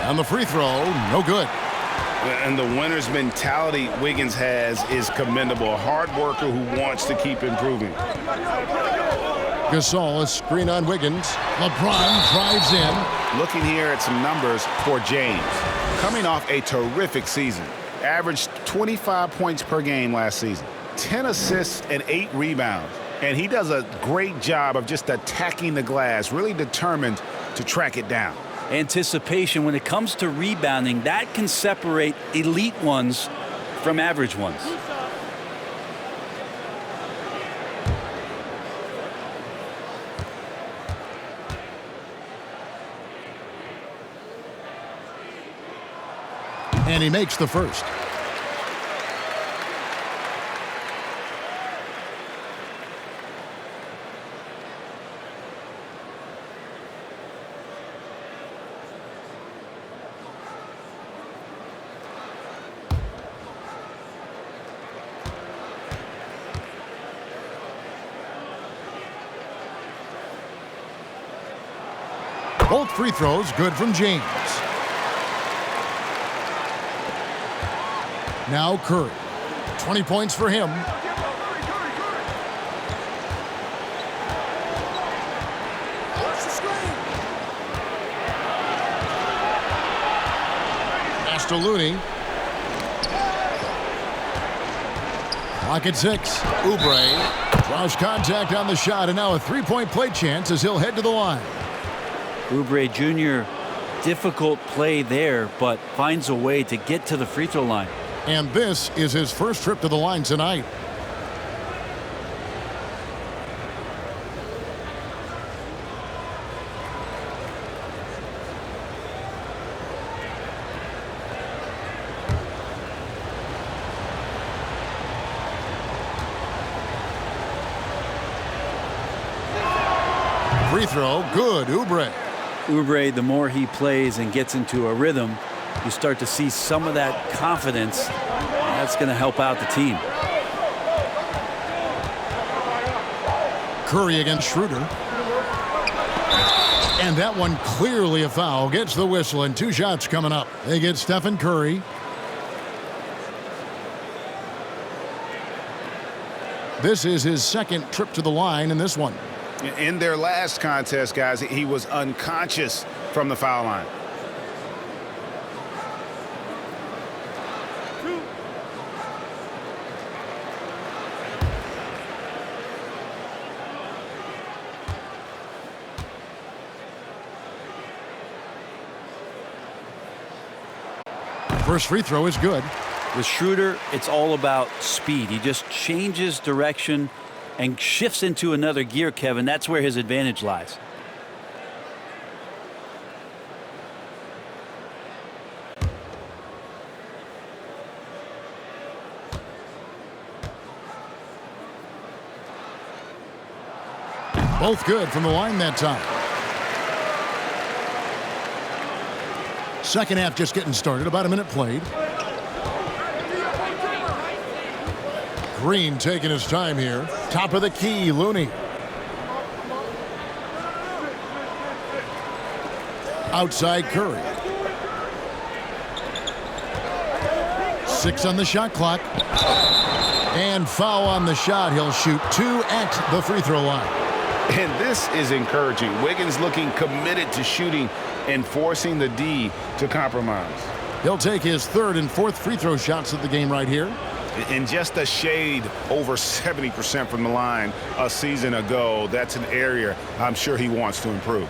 On the free throw, no good. And the winner's mentality Wiggins has is commendable. A hard worker who wants to keep improving. Gasol, a screen on Wiggins. LeBron drives in. Looking here at some numbers for James. Coming off a terrific season. Averaged 25 points per game last season. 10 assists and 8 rebounds. And he does a great job of just attacking the glass, really determined to track it down. Anticipation, when it comes to rebounding, that can separate elite ones from average ones. And he makes the first. Both free throws good from James. Now Curry. 20 points for him. Pass to Looney. Clock at 6. Oubre draws contact on the shot, and now a three-point play chance as he'll head to the line. Oubre Jr., difficult play there, but finds a way to get to the free throw line. And this is his first trip to the line tonight. Free throw, good, Oubre. Oubre, the more he plays and gets into a rhythm, you start to see some of that confidence. That's going to help out the team. Curry against Schroeder. And that one clearly a foul. Gets the whistle, and 2 shots coming up. They get Stephen Curry. This is his second trip to the line in this one. In their last contest, guys, he was unconscious from the foul line. First free throw is good. With Schroeder, it's all about speed. He just changes direction and shifts into another gear, Kevin. That's where his advantage lies. Both good from the line that time. Second half just getting started. About a minute played. Green taking his time here. Top of the key, Looney. Outside Curry. 6 on the shot clock. And foul on the shot. He'll shoot 2 at the free throw line. And this is encouraging. Wiggins looking committed to shooting and forcing the D to compromise. He'll take his 3rd and 4th free throw shots of the game right here. And just a shade over 70% from the line a season ago. That's an area I'm sure he wants to improve.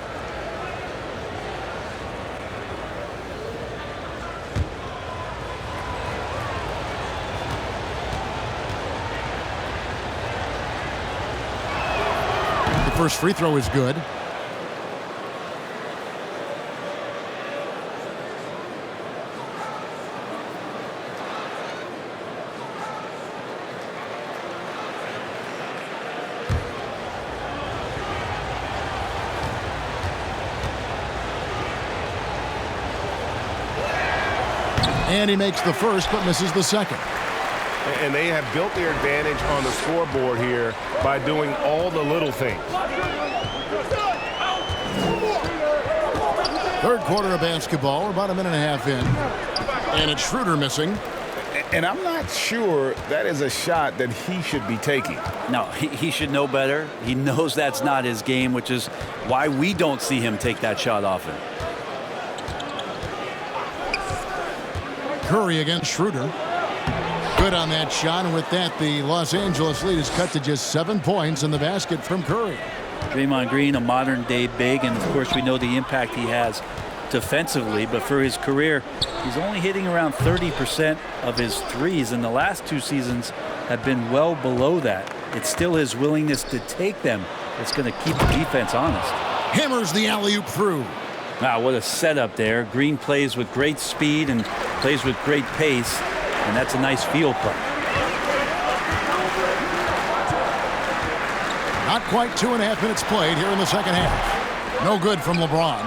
The first free throw is good. And he makes the first but misses the second. And they have built their advantage on the scoreboard here by doing all the little things. 3rd quarter of basketball. We're about a minute and a half in. And it's Schroeder missing. And I'm not sure that is a shot that he should be taking. No, he should know better. He knows that's not his game, which is why we don't see him take that shot often. Curry against Schroeder. Good on that shot, and with that, the Los Angeles lead is cut to just 7 points in the basket from Curry. Draymond Green, a modern-day big, and of course we know the impact he has defensively, but for his career, he's only hitting around 30% of his threes, and the last 2 seasons have been well below that. It's still his willingness to take them that's going to keep the defense honest. Hammers the alley-oop through. Wow, what a setup there. Green plays with great speed and plays with great pace, and that's a nice field play. Not quite 2.5 minutes played here in the second half. No good from LeBron.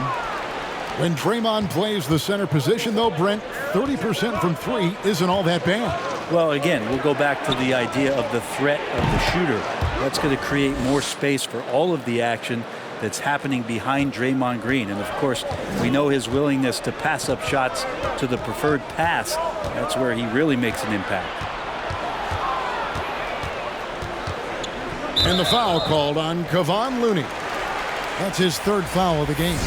When Draymond plays the center position, though, Brent, 30% from 3 isn't all that bad. Well, again, we'll go back to the idea of the threat of the shooter. That's going to create more space for all of the action that's happening behind Draymond Green. And, of course, we know his willingness to pass up shots to the preferred pass. That's where he really makes an impact. And the foul called on Kevon Looney. That's his 3rd foul of the game.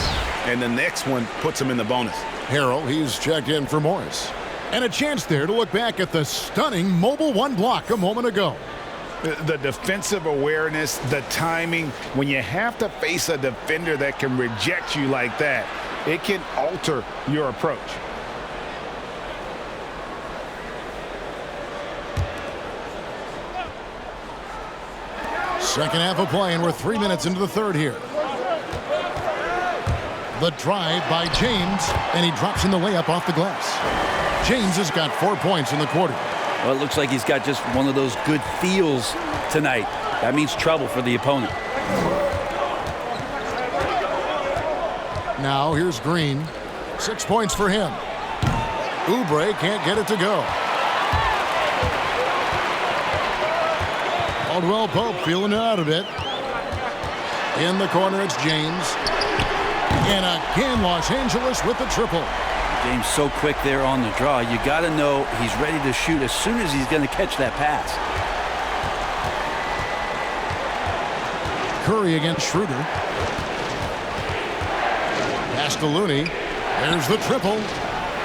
And the next one puts him in the bonus. Harrell, he's checked in for Morris. And a chance there to look back at the stunning mobile 1 block a moment ago. The defensive awareness, the timing, when you have to face a defender that can reject you like that, it can alter your approach. Second half of play, and we're 3 minutes into the 3rd here. The drive by James, and he drops in the layup off the glass. James has got 4 points in the quarter. Well, it looks like he's got just one of those good feels tonight. That means trouble for the opponent. Now here's Green. 6 points for him. Oubre can't get it to go. Caldwell Pope feeling it out a bit. In the corner, it's James. And again, Los Angeles with the triple. James so quick there on the draw. You got to know he's ready to shoot as soon as he's going to catch that pass. Curry against Schroeder. Pass to Looney. There's the triple.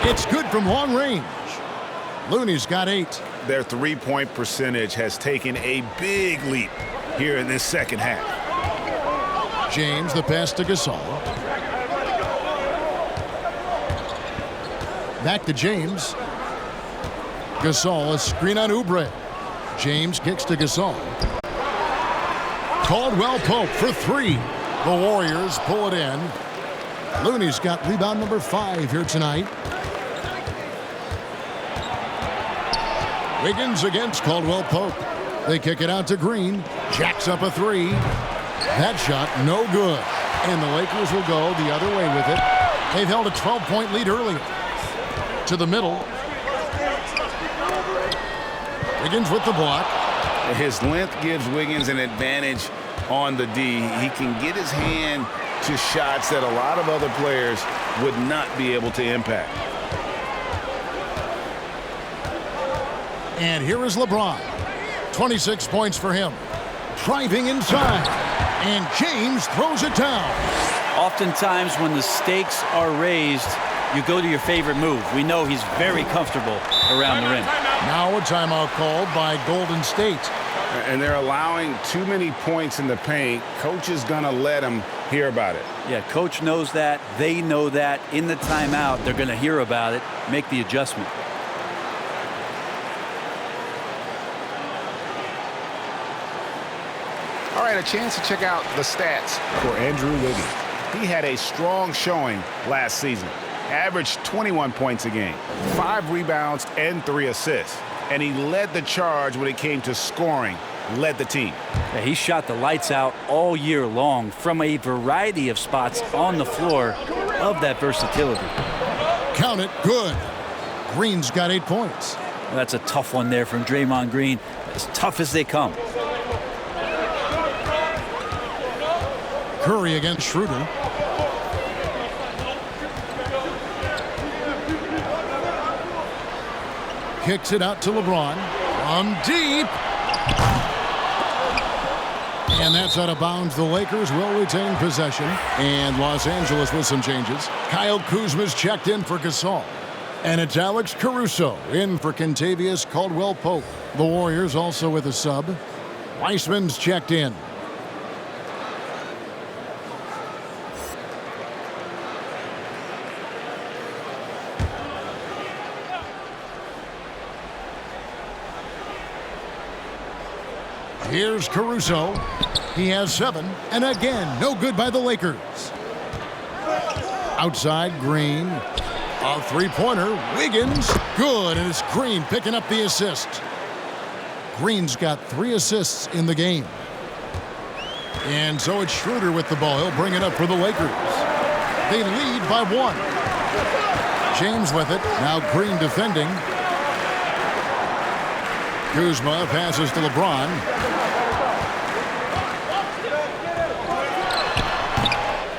It's good from long range. Looney's got 8. Their 3-point percentage has taken a big leap here in this second half. James, the pass to Gasol. Back to James. Gasol, a screen on Oubre. James kicks to Gasol. Caldwell Pope for 3. The Warriors pull it in. Looney's got rebound number 5 here tonight. Wiggins against Caldwell Pope. They kick it out to Green. Jacks up a 3. That shot no good. And the Lakers will go the other way with it. They've held a 12-point lead earlier. To the middle. Wiggins with the block. His length gives Wiggins an advantage on the D. He can get his hand to shots that a lot of other players would not be able to impact. And here is LeBron. 26 points for him. Driving inside. And James throws it down. Oftentimes when the stakes are raised, you go to your favorite move. We know he's very comfortable around the rim. Now a timeout called by Golden State. And they're allowing too many points in the paint. Coach is going to let them hear about it. Yeah, coach knows that. They know that. In the timeout, they're going to hear about it, make the adjustment. All right, a chance to check out the stats for Andrew Wiggins. He had a strong showing last season. Averaged 21 points a game, 5 rebounds, and 3 assists. And he led the charge when it came to scoring, led the team. Yeah, he shot the lights out all year long from a variety of spots on the floor of that versatility. Count it, good. Green's got 8 points. Well, that's a tough one there from Draymond Green. As tough as they come. Curry against Schroeder. Kicks it out to LeBron. From deep. And that's out of bounds. The Lakers will retain possession. And Los Angeles with some changes. Kyle Kuzma's checked in for Gasol. And it's Alex Caruso in for Kentavious Caldwell-Pope. The Warriors also with a sub. Weissman's checked in. Here's Caruso. He has 7. And again, no good by the Lakers. Outside, Green. A three-pointer. Wiggins. Good. And it's Green picking up the assist. Green's got 3 assists in the game. And so it's Schroeder with the ball. He'll bring it up for the Lakers. They lead by 1. James with it. Now Green defending. Kuzma passes to LeBron.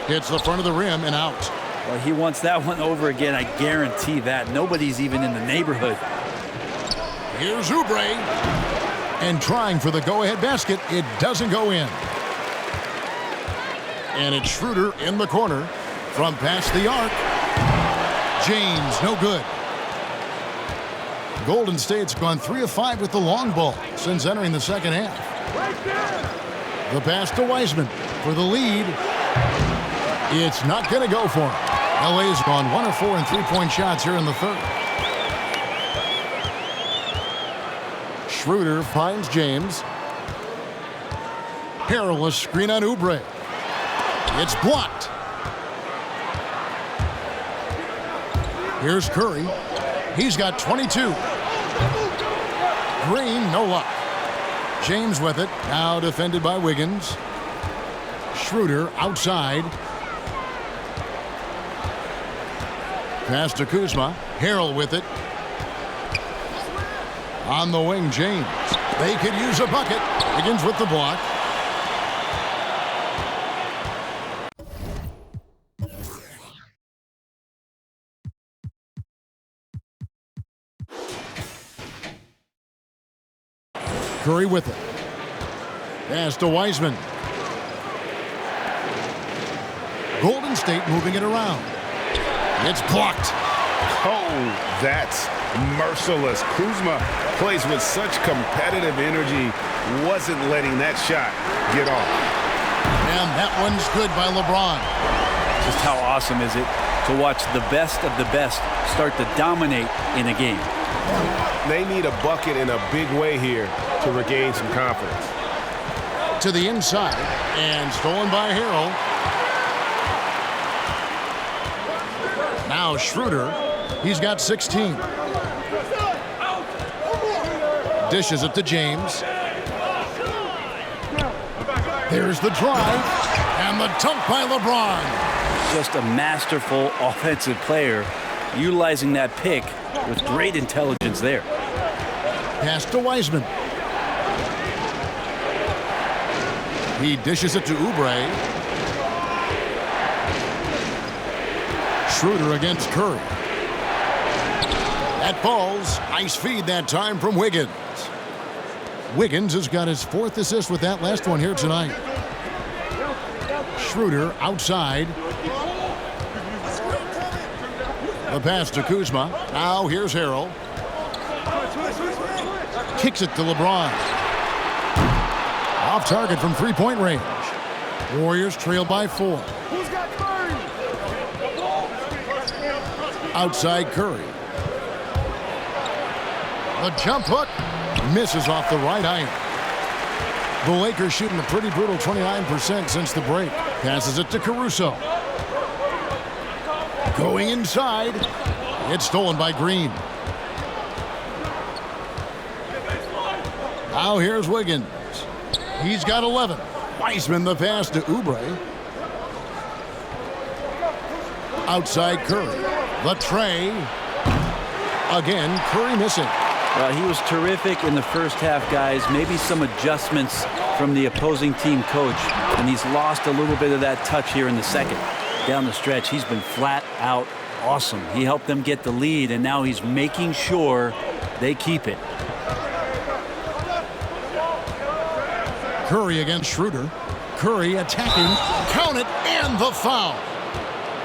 Hits the front of the rim and out. Well, he wants that one over again. I guarantee that. Nobody's even in the neighborhood. Here's Oubre. And trying for the go-ahead basket. It doesn't go in. And it's Schroeder in the corner from past the arc. James, no good. Golden State's gone 3 of 5 with the long ball since entering the second half. The pass to Wiseman for the lead. It's not going to go for him. LA's gone 1 of 4 in three-point shots here in the third. Schroeder finds James. Perilous screen on Oubre. It's blocked. Here's Curry. He's got 22. Green, no luck. James with it. Now defended by Wiggins. Schroeder outside. Pass to Kuzma. Harrell with it. On the wing, James. They could use a bucket. Wiggins with the block. Curry with it. Pass to Wiseman. Golden State moving it around. It's blocked. Oh, that's merciless. Kuzma plays with such competitive energy. Wasn't letting that shot get off. And that one's good by LeBron. Just how awesome is it to watch the best of the best start to dominate in a game? They need a bucket in a big way here to regain some confidence. To the inside, and stolen by Harrell. Now Schroeder, he's got 16. Dishes it to James. There's the drive, and the dunk by LeBron. Just a masterful offensive player, utilizing that pick with great intelligence there. Pass to Wiseman. He dishes it to Oubre. Schroeder against Curry. That falls. Nice feed that time from Wiggins. Wiggins has got his 4th assist with that last one here tonight. Schroeder outside. The pass to Kuzma. Now here's Harrell. Kicks it to LeBron. Off target from three-point range. Warriors trail by 4. Outside Curry. The jump hook misses off the right iron. The Lakers shooting a pretty brutal 29% since the break. Passes it to Caruso. Going inside. It's stolen by Green. Now here's Wiggins. He's got 11. Wiseman the pass to Oubre. Outside Curry. The tray. Again, Curry missing. Well, he was terrific in the first half, guys. Maybe some adjustments from the opposing team coach, and he's lost a little bit of that touch here in the second. Down the stretch, he's been flat out awesome. He helped them get the lead, and now he's making sure they keep it. Curry against Schroeder. Curry attacking. Count it, and the foul.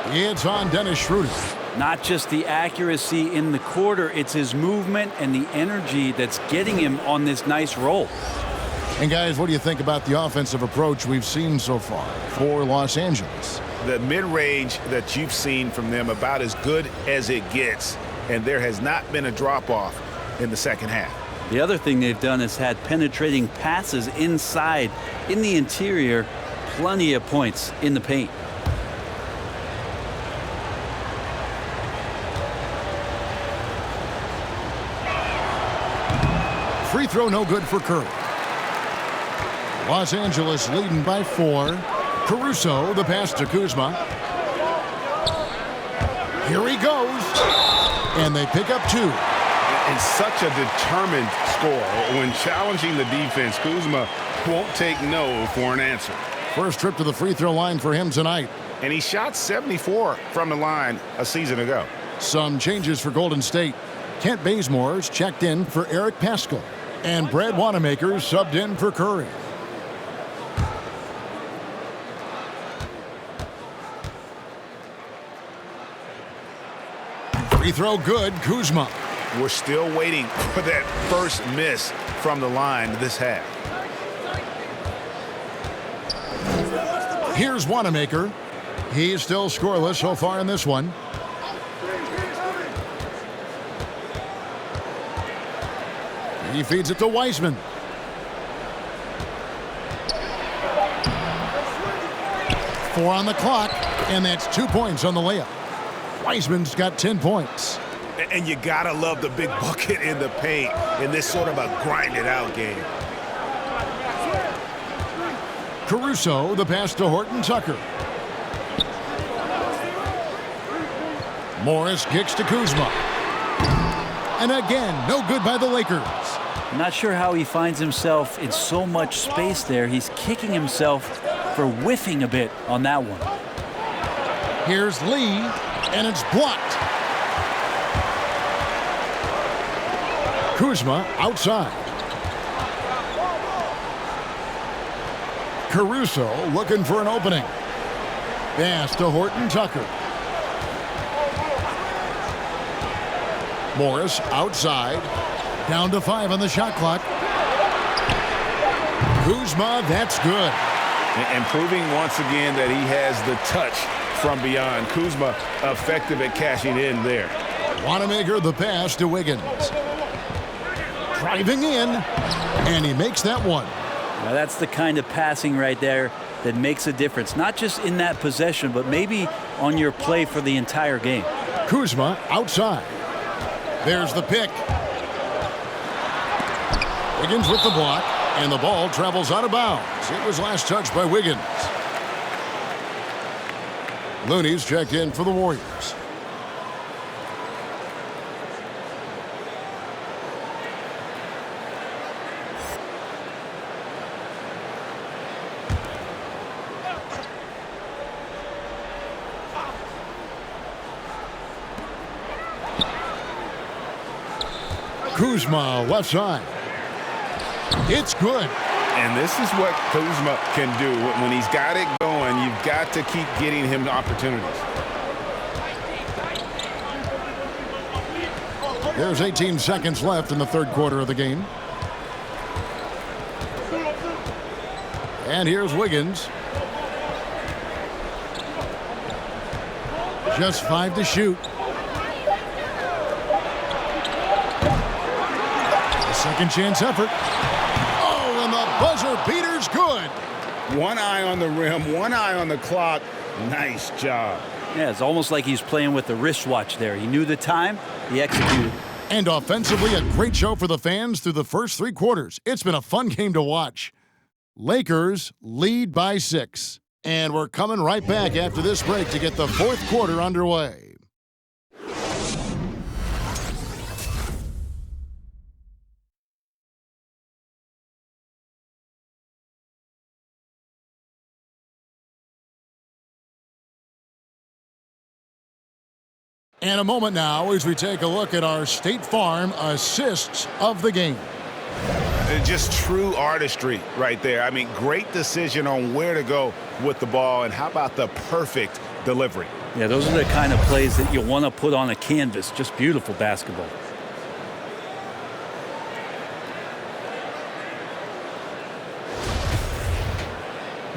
It's on Dennis Schroeder. Not just the accuracy in the quarter, it's his movement and the energy that's getting him on this nice roll. And guys, what do you think about the offensive approach we've seen so far for Los Angeles? The mid-range that you've seen from them about as good as it gets, and there has not been a drop-off in the second half. The other thing they've done is had penetrating passes inside, in the interior, plenty of points in the paint. Free throw no good for Curry. Los Angeles leading by 4. Caruso, the pass to Kuzma. Here he goes. And they pick up 2. And such a determined score. When challenging the defense, Kuzma won't take no for an answer. First trip to the free throw line for him tonight. And he shot 74 from the line a season ago. Some changes for Golden State. Kent Bazemore's checked in for Eric Paschall. And Brad Wanamaker subbed in for Curry. Free throw good, Kuzma. We're still waiting for that first miss from the line this half. Here's Wanamaker. He's still scoreless so far in this one. He feeds it to Wiseman. Four on the clock, and that's 2 points on the layup. Wiseman's got 10 points. And you gotta love the big bucket in the paint in this sort of a grind-it-out game. Caruso, the pass to Horton Tucker. Morris kicks to Kuzma. And again, no good by the Lakers. I'm not sure how he finds himself in so much space there. He's kicking himself for whiffing a bit on that one. Here's Lee, and it's blocked. Kuzma outside. Caruso looking for an opening. Pass to Horton Tucker. Morris outside. Down to 5 on the shot clock. Kuzma, that's good. And proving once again that he has the touch from beyond. Kuzma effective at cashing in there. Wanamaker the pass to Wiggins. Driving in, and he makes that one. Now that's the kind of passing right there that makes a difference. Not just in that possession, but maybe on your play for the entire game. Kuzma outside. There's the pick. Wiggins with the block, and the ball travels out of bounds. It was last touched by Wiggins. Looney's checked in for the Warriors. Kuzma, left side. It's good. And this is what Kuzma can do. When he's got it going, you've got to keep getting him opportunities. There's 18 seconds left in the third quarter of the game. And here's Wiggins. Just 5 to shoot. A second chance effort. Oh, and the buzzer beater's good. One eye on the rim, one eye on the clock. Nice job. Yeah, it's almost like he's playing with the wristwatch there. He knew the time, he executed. And offensively, a great show for the fans through the first 3 quarters. It's been a fun game to watch. Lakers lead by 6. And we're coming right back after this break to get the fourth quarter underway. And a moment now as we take a look at our State Farm assists of the game. Just true artistry right there. I mean, great decision on where to go with the ball, and how about the perfect delivery? Yeah, those are the kind of plays that you want to put on a canvas. Just beautiful basketball.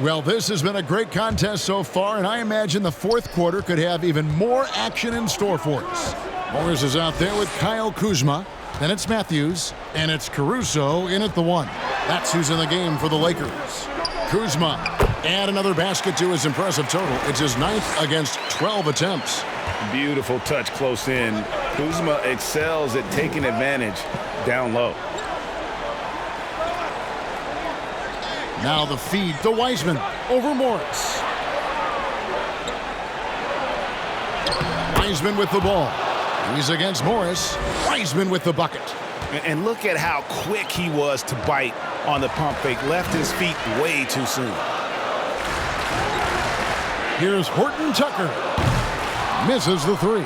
Well, this has been a great contest so far, and I imagine the fourth quarter could have even more action in store for us. Morris is out there with Kyle Kuzma. Then it's Matthews, and it's Caruso in at the 1. That's who's in the game for the Lakers. Kuzma, add another basket to his impressive total. It's his 9th against 12 attempts. Beautiful touch close in. Kuzma excels at taking advantage down low. Now the feed to Wiseman over Morris. Wiseman with the ball. He's against Morris. Wiseman with the bucket. And look at how quick he was to bite on the pump fake. Left his feet way too soon. Here's Horton Tucker. Misses the 3.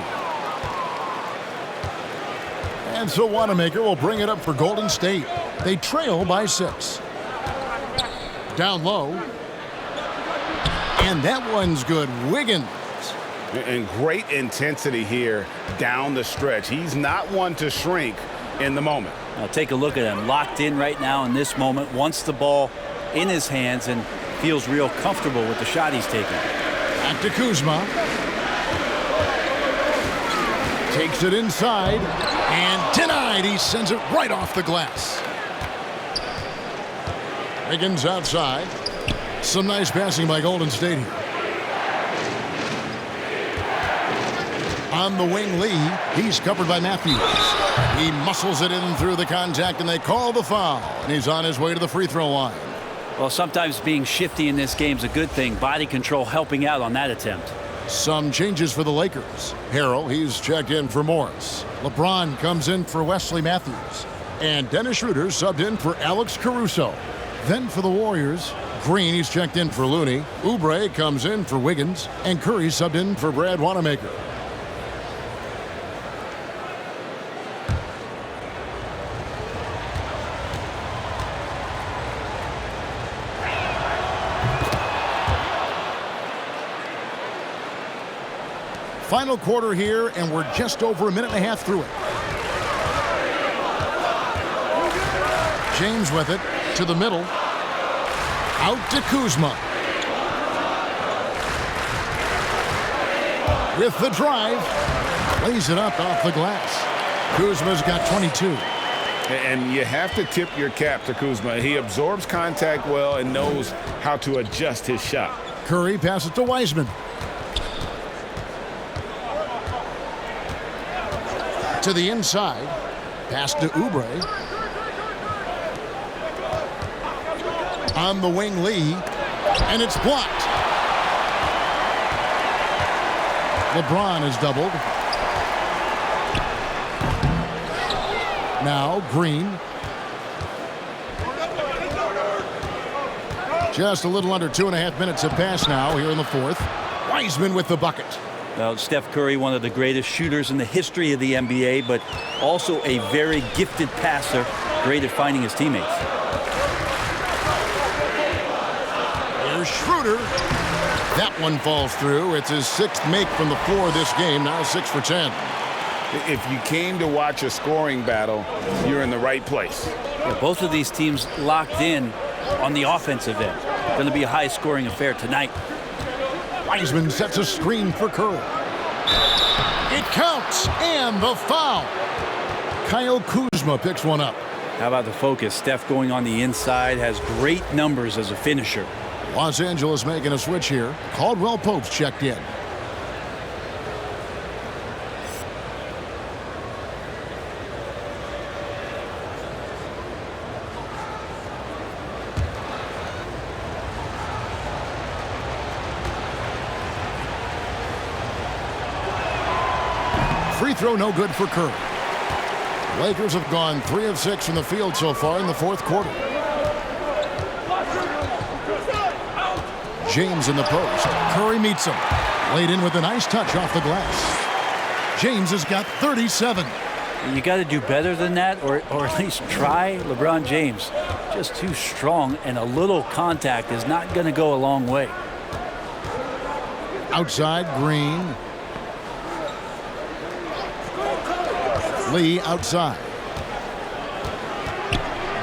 And so Wanamaker will bring it up for Golden State. They trail by 6. Down low. And that one's good. Wiggins. And great intensity here down the stretch. He's not one to shrink in the moment. Now take a look at him, locked in right now in this moment, wants the ball in his hands and feels real comfortable with the shot he's taking. Back to Kuzma. Takes it inside and denied. He sends it right off the glass. Wiggins outside. Some nice passing by Golden State here. On the wing, Lee. He's covered by Matthews. He muscles it in through the contact, and they call the foul. And he's on his way to the free throw line. Well, sometimes being shifty in this game is a good thing. Body control helping out on that attempt. Some changes for the Lakers. Harrell, he's checked in for Morris. LeBron comes in for Wesley Matthews. And Dennis Schroeder subbed in for Alex Caruso. Then for the Warriors, Green, he's checked in for Looney. Oubre comes in for Wiggins. And Curry subbed in for Brad Wanamaker. Final quarter here, and we're just over a minute and a half through it. James with it to the middle. Out to Kuzma. With the drive. Lays it up off the glass. Kuzma's got 22. And you have to tip your cap to Kuzma. He absorbs contact well and knows how to adjust his shot. Curry passes to Wiseman. To the inside. Pass to Oubre. On the wing, Lee. And it's blocked. LeBron is doubled. Now Green. Just a little under 2.5 minutes have passed now here in the fourth. Wiseman with the bucket. Well, Steph Curry, one of the greatest shooters in the history of the NBA, but also a very gifted passer, great at finding his teammates. Here's Schroeder. That one falls through. It's his 6th make from the floor this game, now 6 for 10. If you came to watch a scoring battle, you're in the right place. Yeah, both of these teams locked in on the offensive end. Going to be a high-scoring affair tonight. Wiseman sets a screen for Curry. It counts, and the foul. Kyle Kuzma picks one up. How about the focus? Steph going on the inside, has great numbers as a finisher. Los Angeles making a switch here. Caldwell Pope's checked in. Free throw no good for Curry. Lakers have gone 3 of 6 from the field so far in the 4th quarter. James in the post. Curry meets him. Laid in with a nice touch off the glass. James has got 37. You got to do better than that, or at least try. LeBron James, just too strong, and a little contact is not going to go a long way. Outside, Green. Lee outside.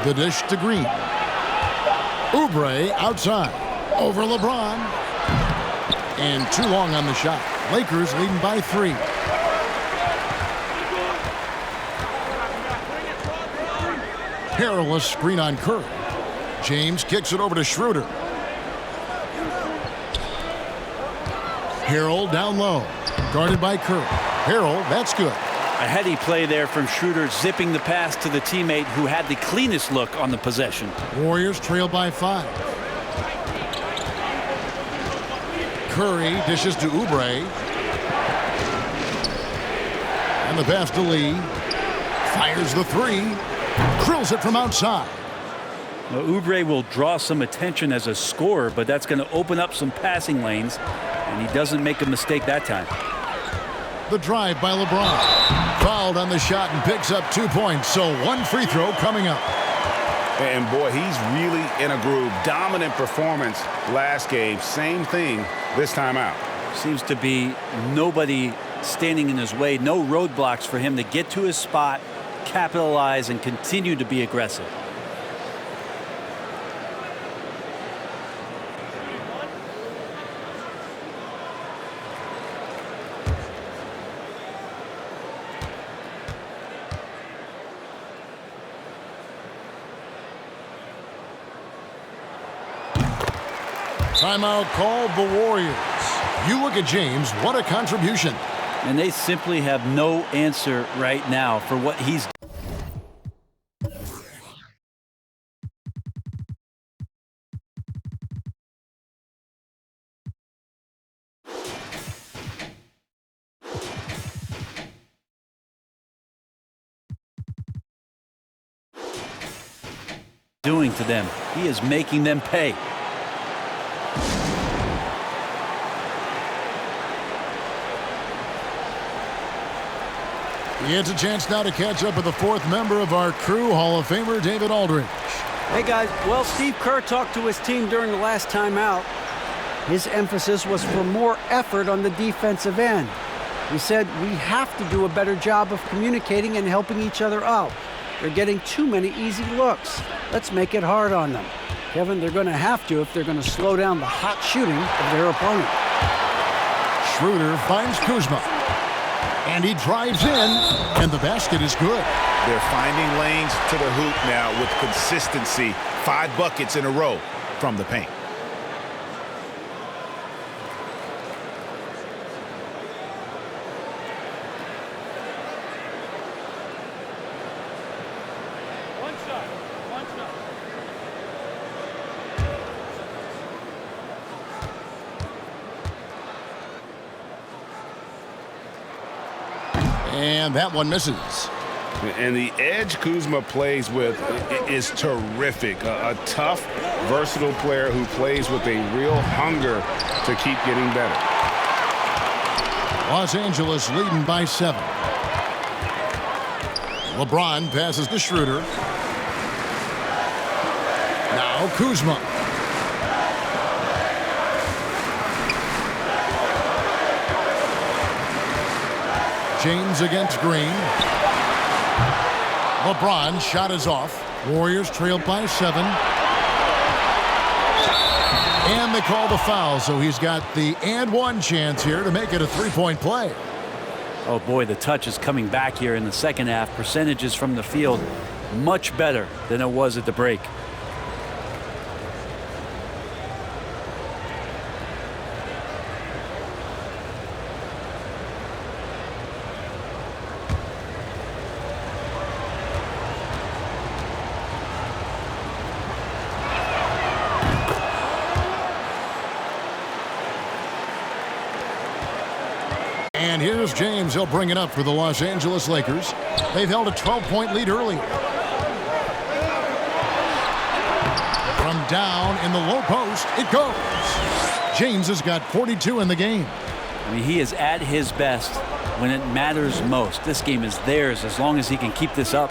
The dish to Green. Oubre outside. Over LeBron. And too long on the shot. Lakers leading by 3. Perilous screen on Curry. James kicks it over to Schroeder. Harrell down low. Guarded by Curry. Harrell, that's good. A heady play there from Schroeder, zipping the pass to the teammate who had the cleanest look on the possession. Warriors trail by 5. Curry dishes to Oubre. And the pass to Lee. Fires the 3. Drills it from outside. Now, Oubre will draw some attention as a scorer, but that's going to open up some passing lanes, and he doesn't make a mistake that time. The drive by LeBron. Fouled on the shot and picks up 2 points. So 1 free throw coming up. And boy, he's really in a groove. Dominant performance last game. Same thing this time out. Seems to be nobody standing in his way. No roadblocks for him to get to his spot, capitalize, and continue to be aggressive. Timeout called the Warriors. You look at James, what a contribution. And they simply have no answer right now for what he's doing to them. He is making them pay. He gets a chance now to catch up with the 4th member of our crew, Hall of Famer David Aldridge. Hey, guys. Well, Steve Kerr talked to his team during the last timeout. His emphasis was for more effort on the defensive end. He said, we have to do a better job of communicating and helping each other out. They're getting too many easy looks. Let's make it hard on them. Kevin, they're going to have to if they're going to slow down the hot shooting of their opponent. Schroeder finds Kuzma. And he drives in, and the basket is good. They're finding lanes to the hoop now with consistency. 5 buckets in a row from the paint. And that one misses. And the edge Kuzma plays with is terrific. A tough, versatile player who plays with a real hunger to keep getting better. Los Angeles leading by 7. LeBron passes to Schroeder. Now Kuzma. James against Green. LeBron shot is off. Warriors trailed by 7. And they call the foul, so he's got the and one chance here to make it a three-point play. Oh boy, the touch is coming back here in the second half. Percentages from the field much better than it was at the break. And here's James. He'll bring it up for the Los Angeles Lakers. They've held a 12-point lead earlier. From down in the low post, it goes. James has got 42 in the game. I mean, he is at his best when it matters most. This game is theirs as long as he can keep this up.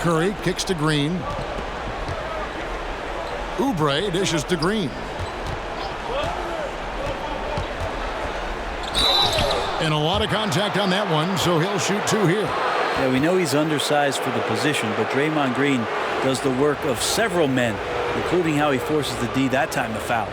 Curry kicks to Green. Oubre dishes to Green. And a lot of contact on that one, so he'll shoot 2 here. Yeah, we know he's undersized for the position, but Draymond Green does the work of several men, including how he forces the D that time to foul.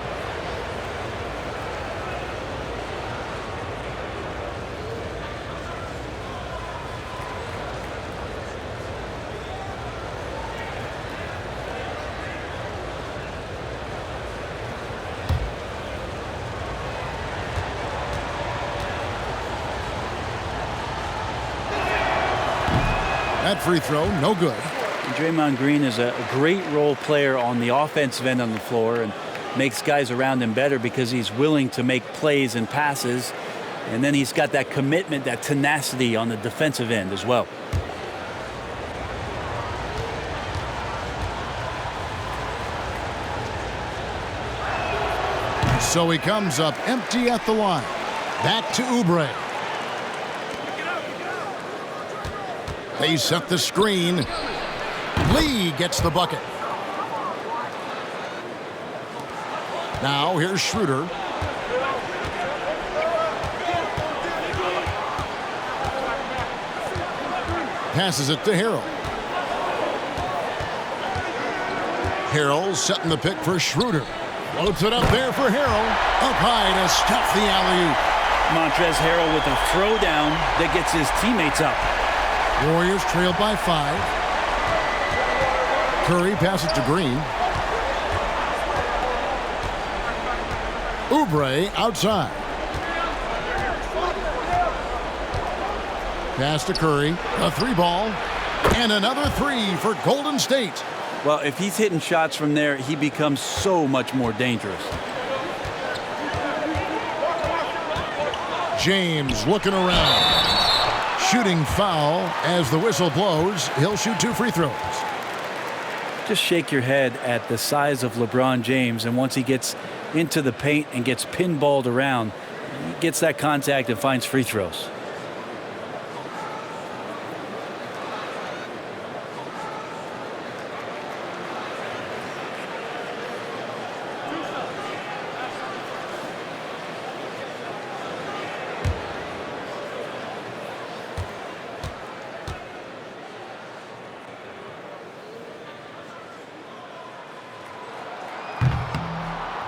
That free throw, no good. And Draymond Green is a great role player on the offensive end on the floor and makes guys around him better because he's willing to make plays and passes. And then he's got that commitment, that tenacity on the defensive end as well. So he comes up empty at the line. Back to Oubre. They set the screen. Lee gets the bucket. Now here's Schroeder. Passes it to Harrell. Harrell setting the pick for Schroeder. Floats it up there for Harrell. Up high to stuff the alley-oop. Montrezl Harrell with a throwdown that gets his teammates up. Warriors trailed by 5. Curry passes to Green. Oubre outside. Pass to Curry. A 3-ball. And another 3 for Golden State. Well, if he's hitting shots from there, he becomes so much more dangerous. James looking around. Shooting foul as the whistle blows. He'll shoot 2 free throws. Just shake your head at the size of LeBron James, and once he gets into the paint and gets pinballed around, he gets that contact and finds free throws.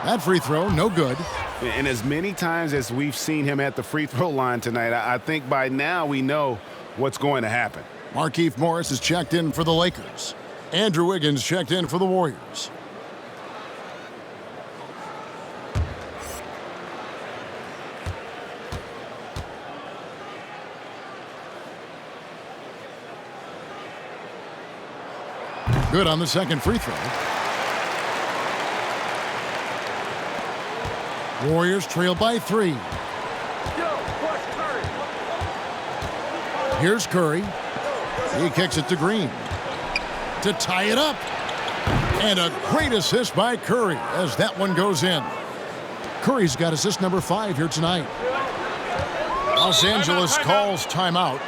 That free throw, no good. And as many times as we've seen him at the free throw line tonight, I think by now we know what's going to happen. Markieff Morris is checked in for the Lakers. Andrew Wiggins checked in for the Warriors. Good on the second free throw. Warriors trail by 3. Here's Curry. He kicks it to Green to tie it up. And a great assist by Curry as that one goes in. Curry's got assist number 5 here tonight. Los Angeles calls timeout.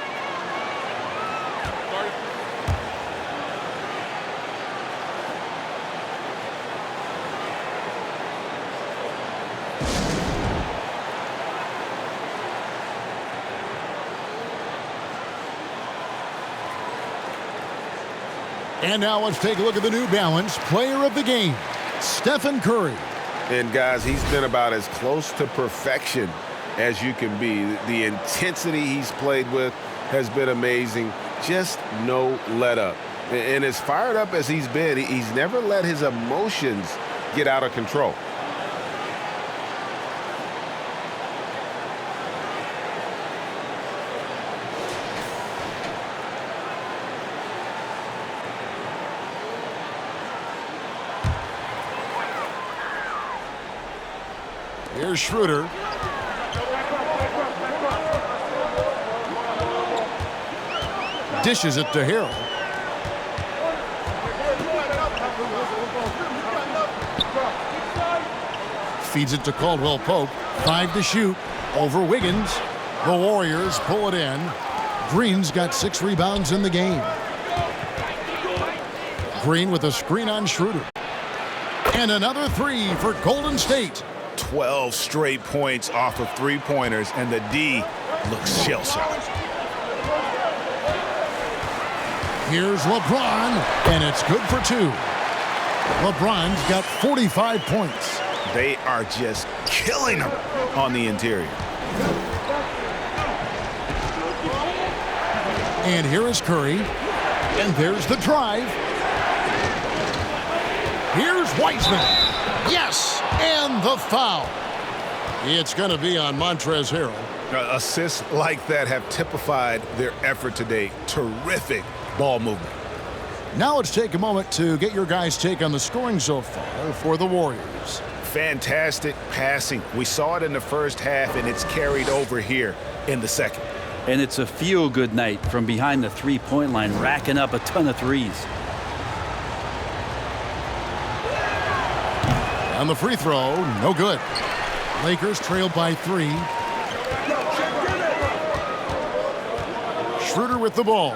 And now let's take a look at the New Balance player of the game, Stephen Curry. And guys, he's been about as close to perfection as you can be. The intensity he's played with has been amazing. Just no let up. And as fired up as he's been, he's never let his emotions get out of control. Here's Schroeder. Dishes it to Harrell. Feeds it to Caldwell Pope. 5 to shoot. Over Wiggins. The Warriors pull it in. Green's got 6 rebounds in the game. Green with a screen on Schroeder. And another 3 for Golden State. 12 straight points off of three-pointers, and the D looks shell-shocked. Here's LeBron, and it's good for 2. LeBron's got 45 points. They are just killing him on the interior. And here is Curry, and there's the drive. Here's Wiseman. Yes, and the foul. It's going to be on Montrezl Harrell. Assists like that have typified their effort today. Terrific ball movement. Now let's take a moment to get your guys' take on the scoring so far for the Warriors. Fantastic passing. We saw it in the first half, and it's carried over here in the second. And it's a feel-good night from behind the three-point line, racking up a ton of threes. On the free throw, no good. Lakers trailed by 3. Schroeder with the ball.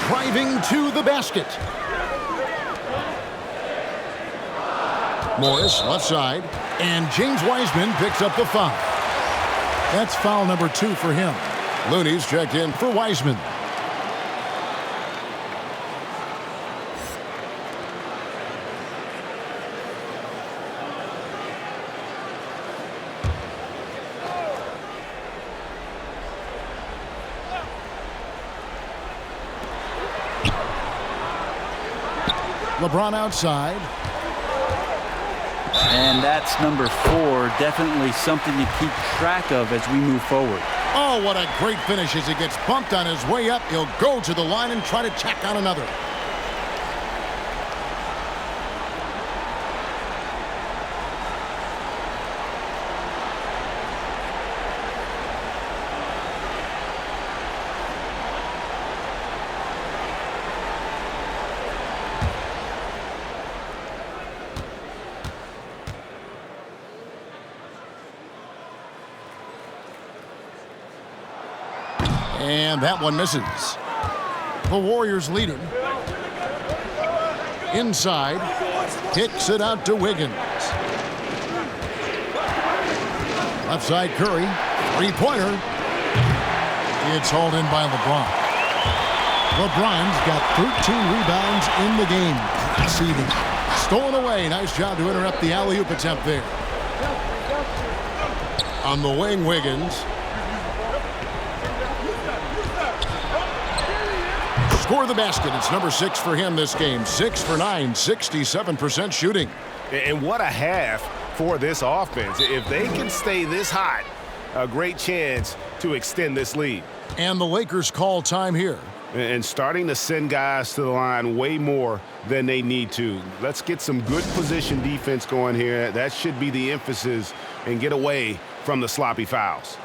Driving to the basket. Morris left side, and James Wiseman picks up the foul. That's foul number 2 for him. Looney's checked in for Wiseman. LeBron outside. And that's number 4. Definitely something to keep track of as we move forward. Oh, what a great finish as he gets bumped on his way up. He'll go to the line and try to tack on another. And that one misses. The Warriors lead him. Inside. Kicks it out to Wiggins. Left side Curry. Three-pointer. It's hauled in by LeBron. LeBron's got 13 rebounds in the game. Conceding. Stolen away. Nice job to interrupt the alley-oop attempt there. On the wing, Wiggins. Score the basket. It's number 6 for him this game. 6 for 9, 67% shooting. And what a half for this offense. If they can stay this hot, a great chance to extend this lead. And the Lakers call time here. And starting to send guys to the line way more than they need to. Let's get some good position defense going here. That should be the emphasis, and get away from the sloppy fouls.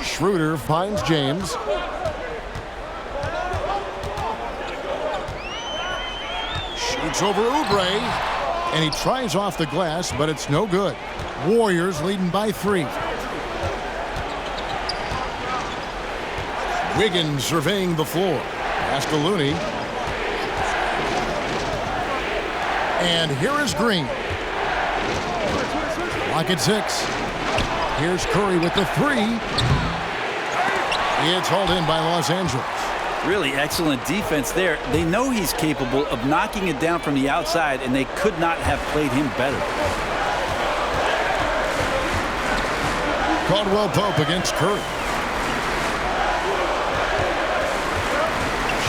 Schroeder finds James. Shoots over Oubre, and he tries off the glass, but it's no good. Warriors leading by 3. Wiggins surveying the floor. Pass to Looney. And here is Green. Lock at 6. Here's Curry with the 3. It's hauled in by Los Angeles. Really excellent defense there. They know he's capable of knocking it down from the outside, and they could not have played him better. Caldwell Pope against Curry.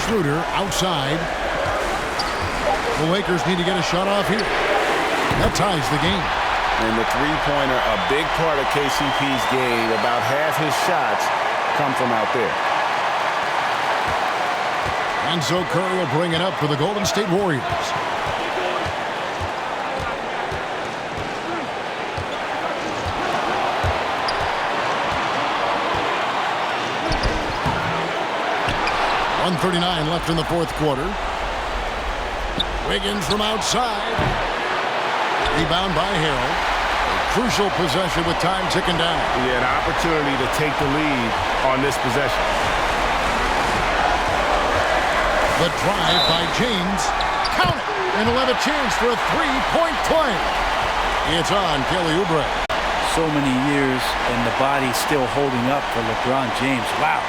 Schroeder outside. The Lakers need to get a shot off here. That ties the game. And the three-pointer, a big part of KCP's game. About half his shots come from out there. And so Curry will bring it up for the Golden State Warriors. .139 left in the fourth quarter. Wiggins from outside. Rebound by Harrell. A crucial possession with time ticking down. Yeah, an opportunity to take the lead on this possession. The drive by James. Count it! And he'll have a chance for a three-point play. It's on Kelly Oubre. So many years, and the body still holding up for LeBron James. Wow.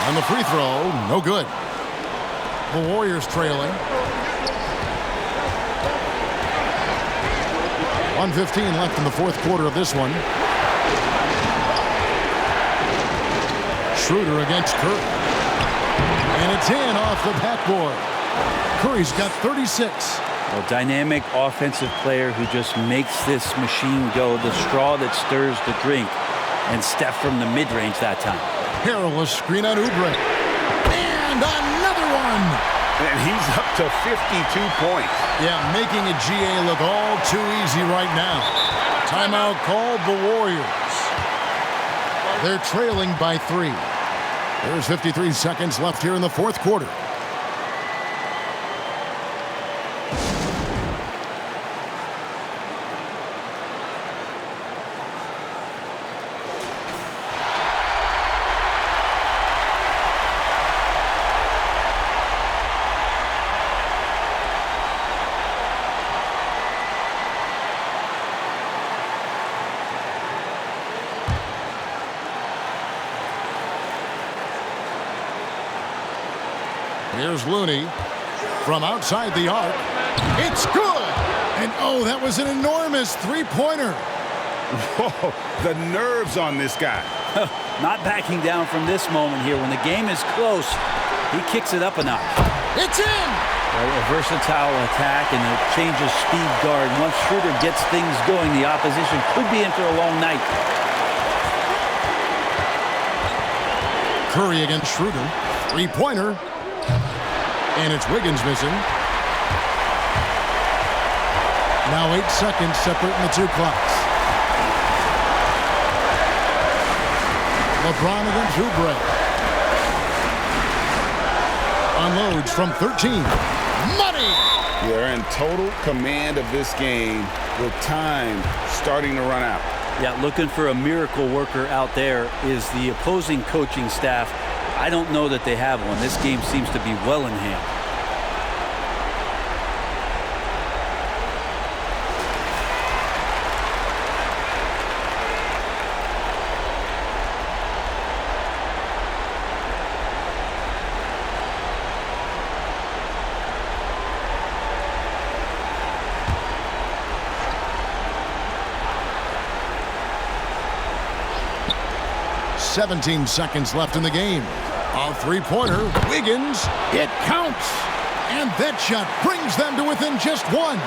On the free throw, no good. The Warriors trailing. 1:15 left in the fourth quarter of this one. Schroeder against Curry. And it's in off the backboard. Curry's got 36. A dynamic offensive player who just makes this machine go, the straw that stirs the drink. And Steph from the mid-range that time. Harrell, a screen on Oubre. And another one! And he's up to 52 points. Yeah, making a GA look all too easy right now. Timeout called the Warriors. They're trailing by 3. There's 53 seconds left here in the fourth quarter. Here's Looney from outside the arc. It's good! And oh, that was an enormous three-pointer. Whoa, the nerves on this guy. Not backing down from this moment here. When the game is close, he kicks it up a notch. It's in! A versatile attack and a change of speed guard. Once Schroeder gets things going, the opposition could be in for a long night. Curry against Schroeder. Three-pointer. And it's Wiggins missing. Now 8 seconds separating the two clocks. LeBron against Oubre. Unloads from 13. Money! They're in total command of this game with time starting to run out. Yeah, looking for a miracle worker out there is the opposing coaching staff. I don't know that they have one. This game seems to be well in hand. .17 seconds left in the game. A three-pointer. Wiggins. It counts. And that shot brings them to within just one.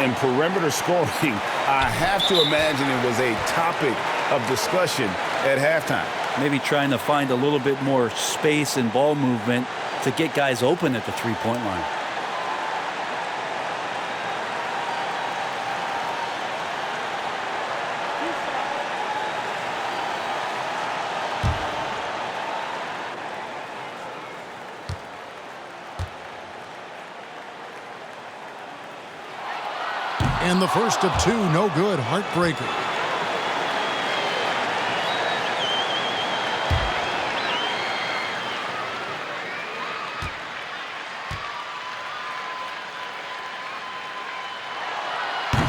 In perimeter scoring, I have to imagine it was a topic of discussion at halftime. Maybe trying to find a little bit more space and ball movement to get guys open at the three-point line. And the first of two, no good, heartbreaker.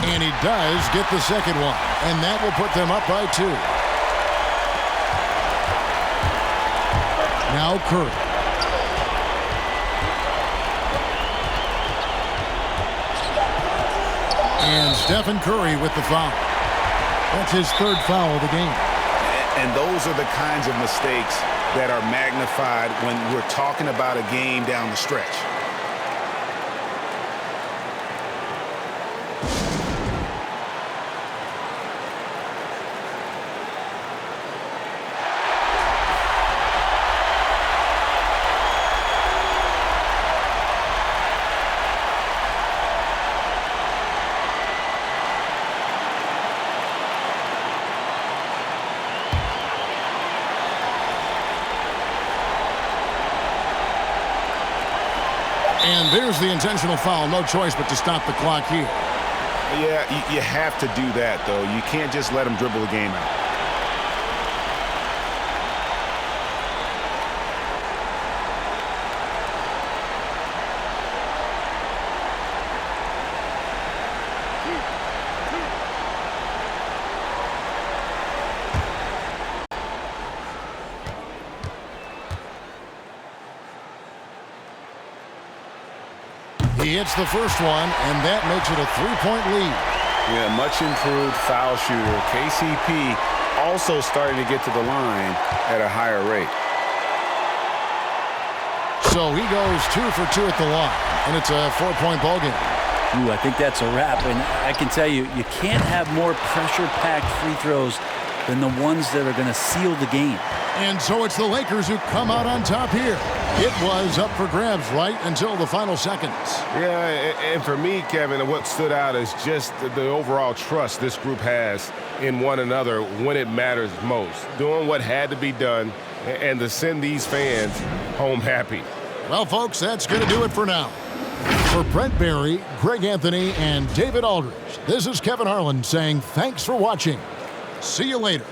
And he does get the second one, and that will put them up by 2. Now Curry. And Stephen Curry with the foul. That's his 3rd foul of the game. And those are the kinds of mistakes that are magnified when we're talking about a game down the stretch. And there's the intentional foul. No choice but to stop the clock here. Yeah, you have to do that, though. You can't just let them dribble the game out. He hits the first one, and that makes it a 3-point lead. Yeah, much improved foul shooter. KCP also starting to get to the line at a higher rate. So he goes 2 for 2 at the line, and it's a 4-point ball game. Ooh, I think that's a wrap, and I can tell you, you can't have more pressure-packed free throws than the ones that are going to seal the game. And so it's the Lakers who come out on top here. It was up for grabs right until the final seconds. Yeah, and for me, Kevin, what stood out is just the overall trust this group has in one another when it matters most. Doing what had to be done and to send these fans home happy. Well, folks, that's going to do it for now. For Brent Barry, Greg Anthony, and David Aldridge, this is Kevin Harlan saying thanks for watching. See you later.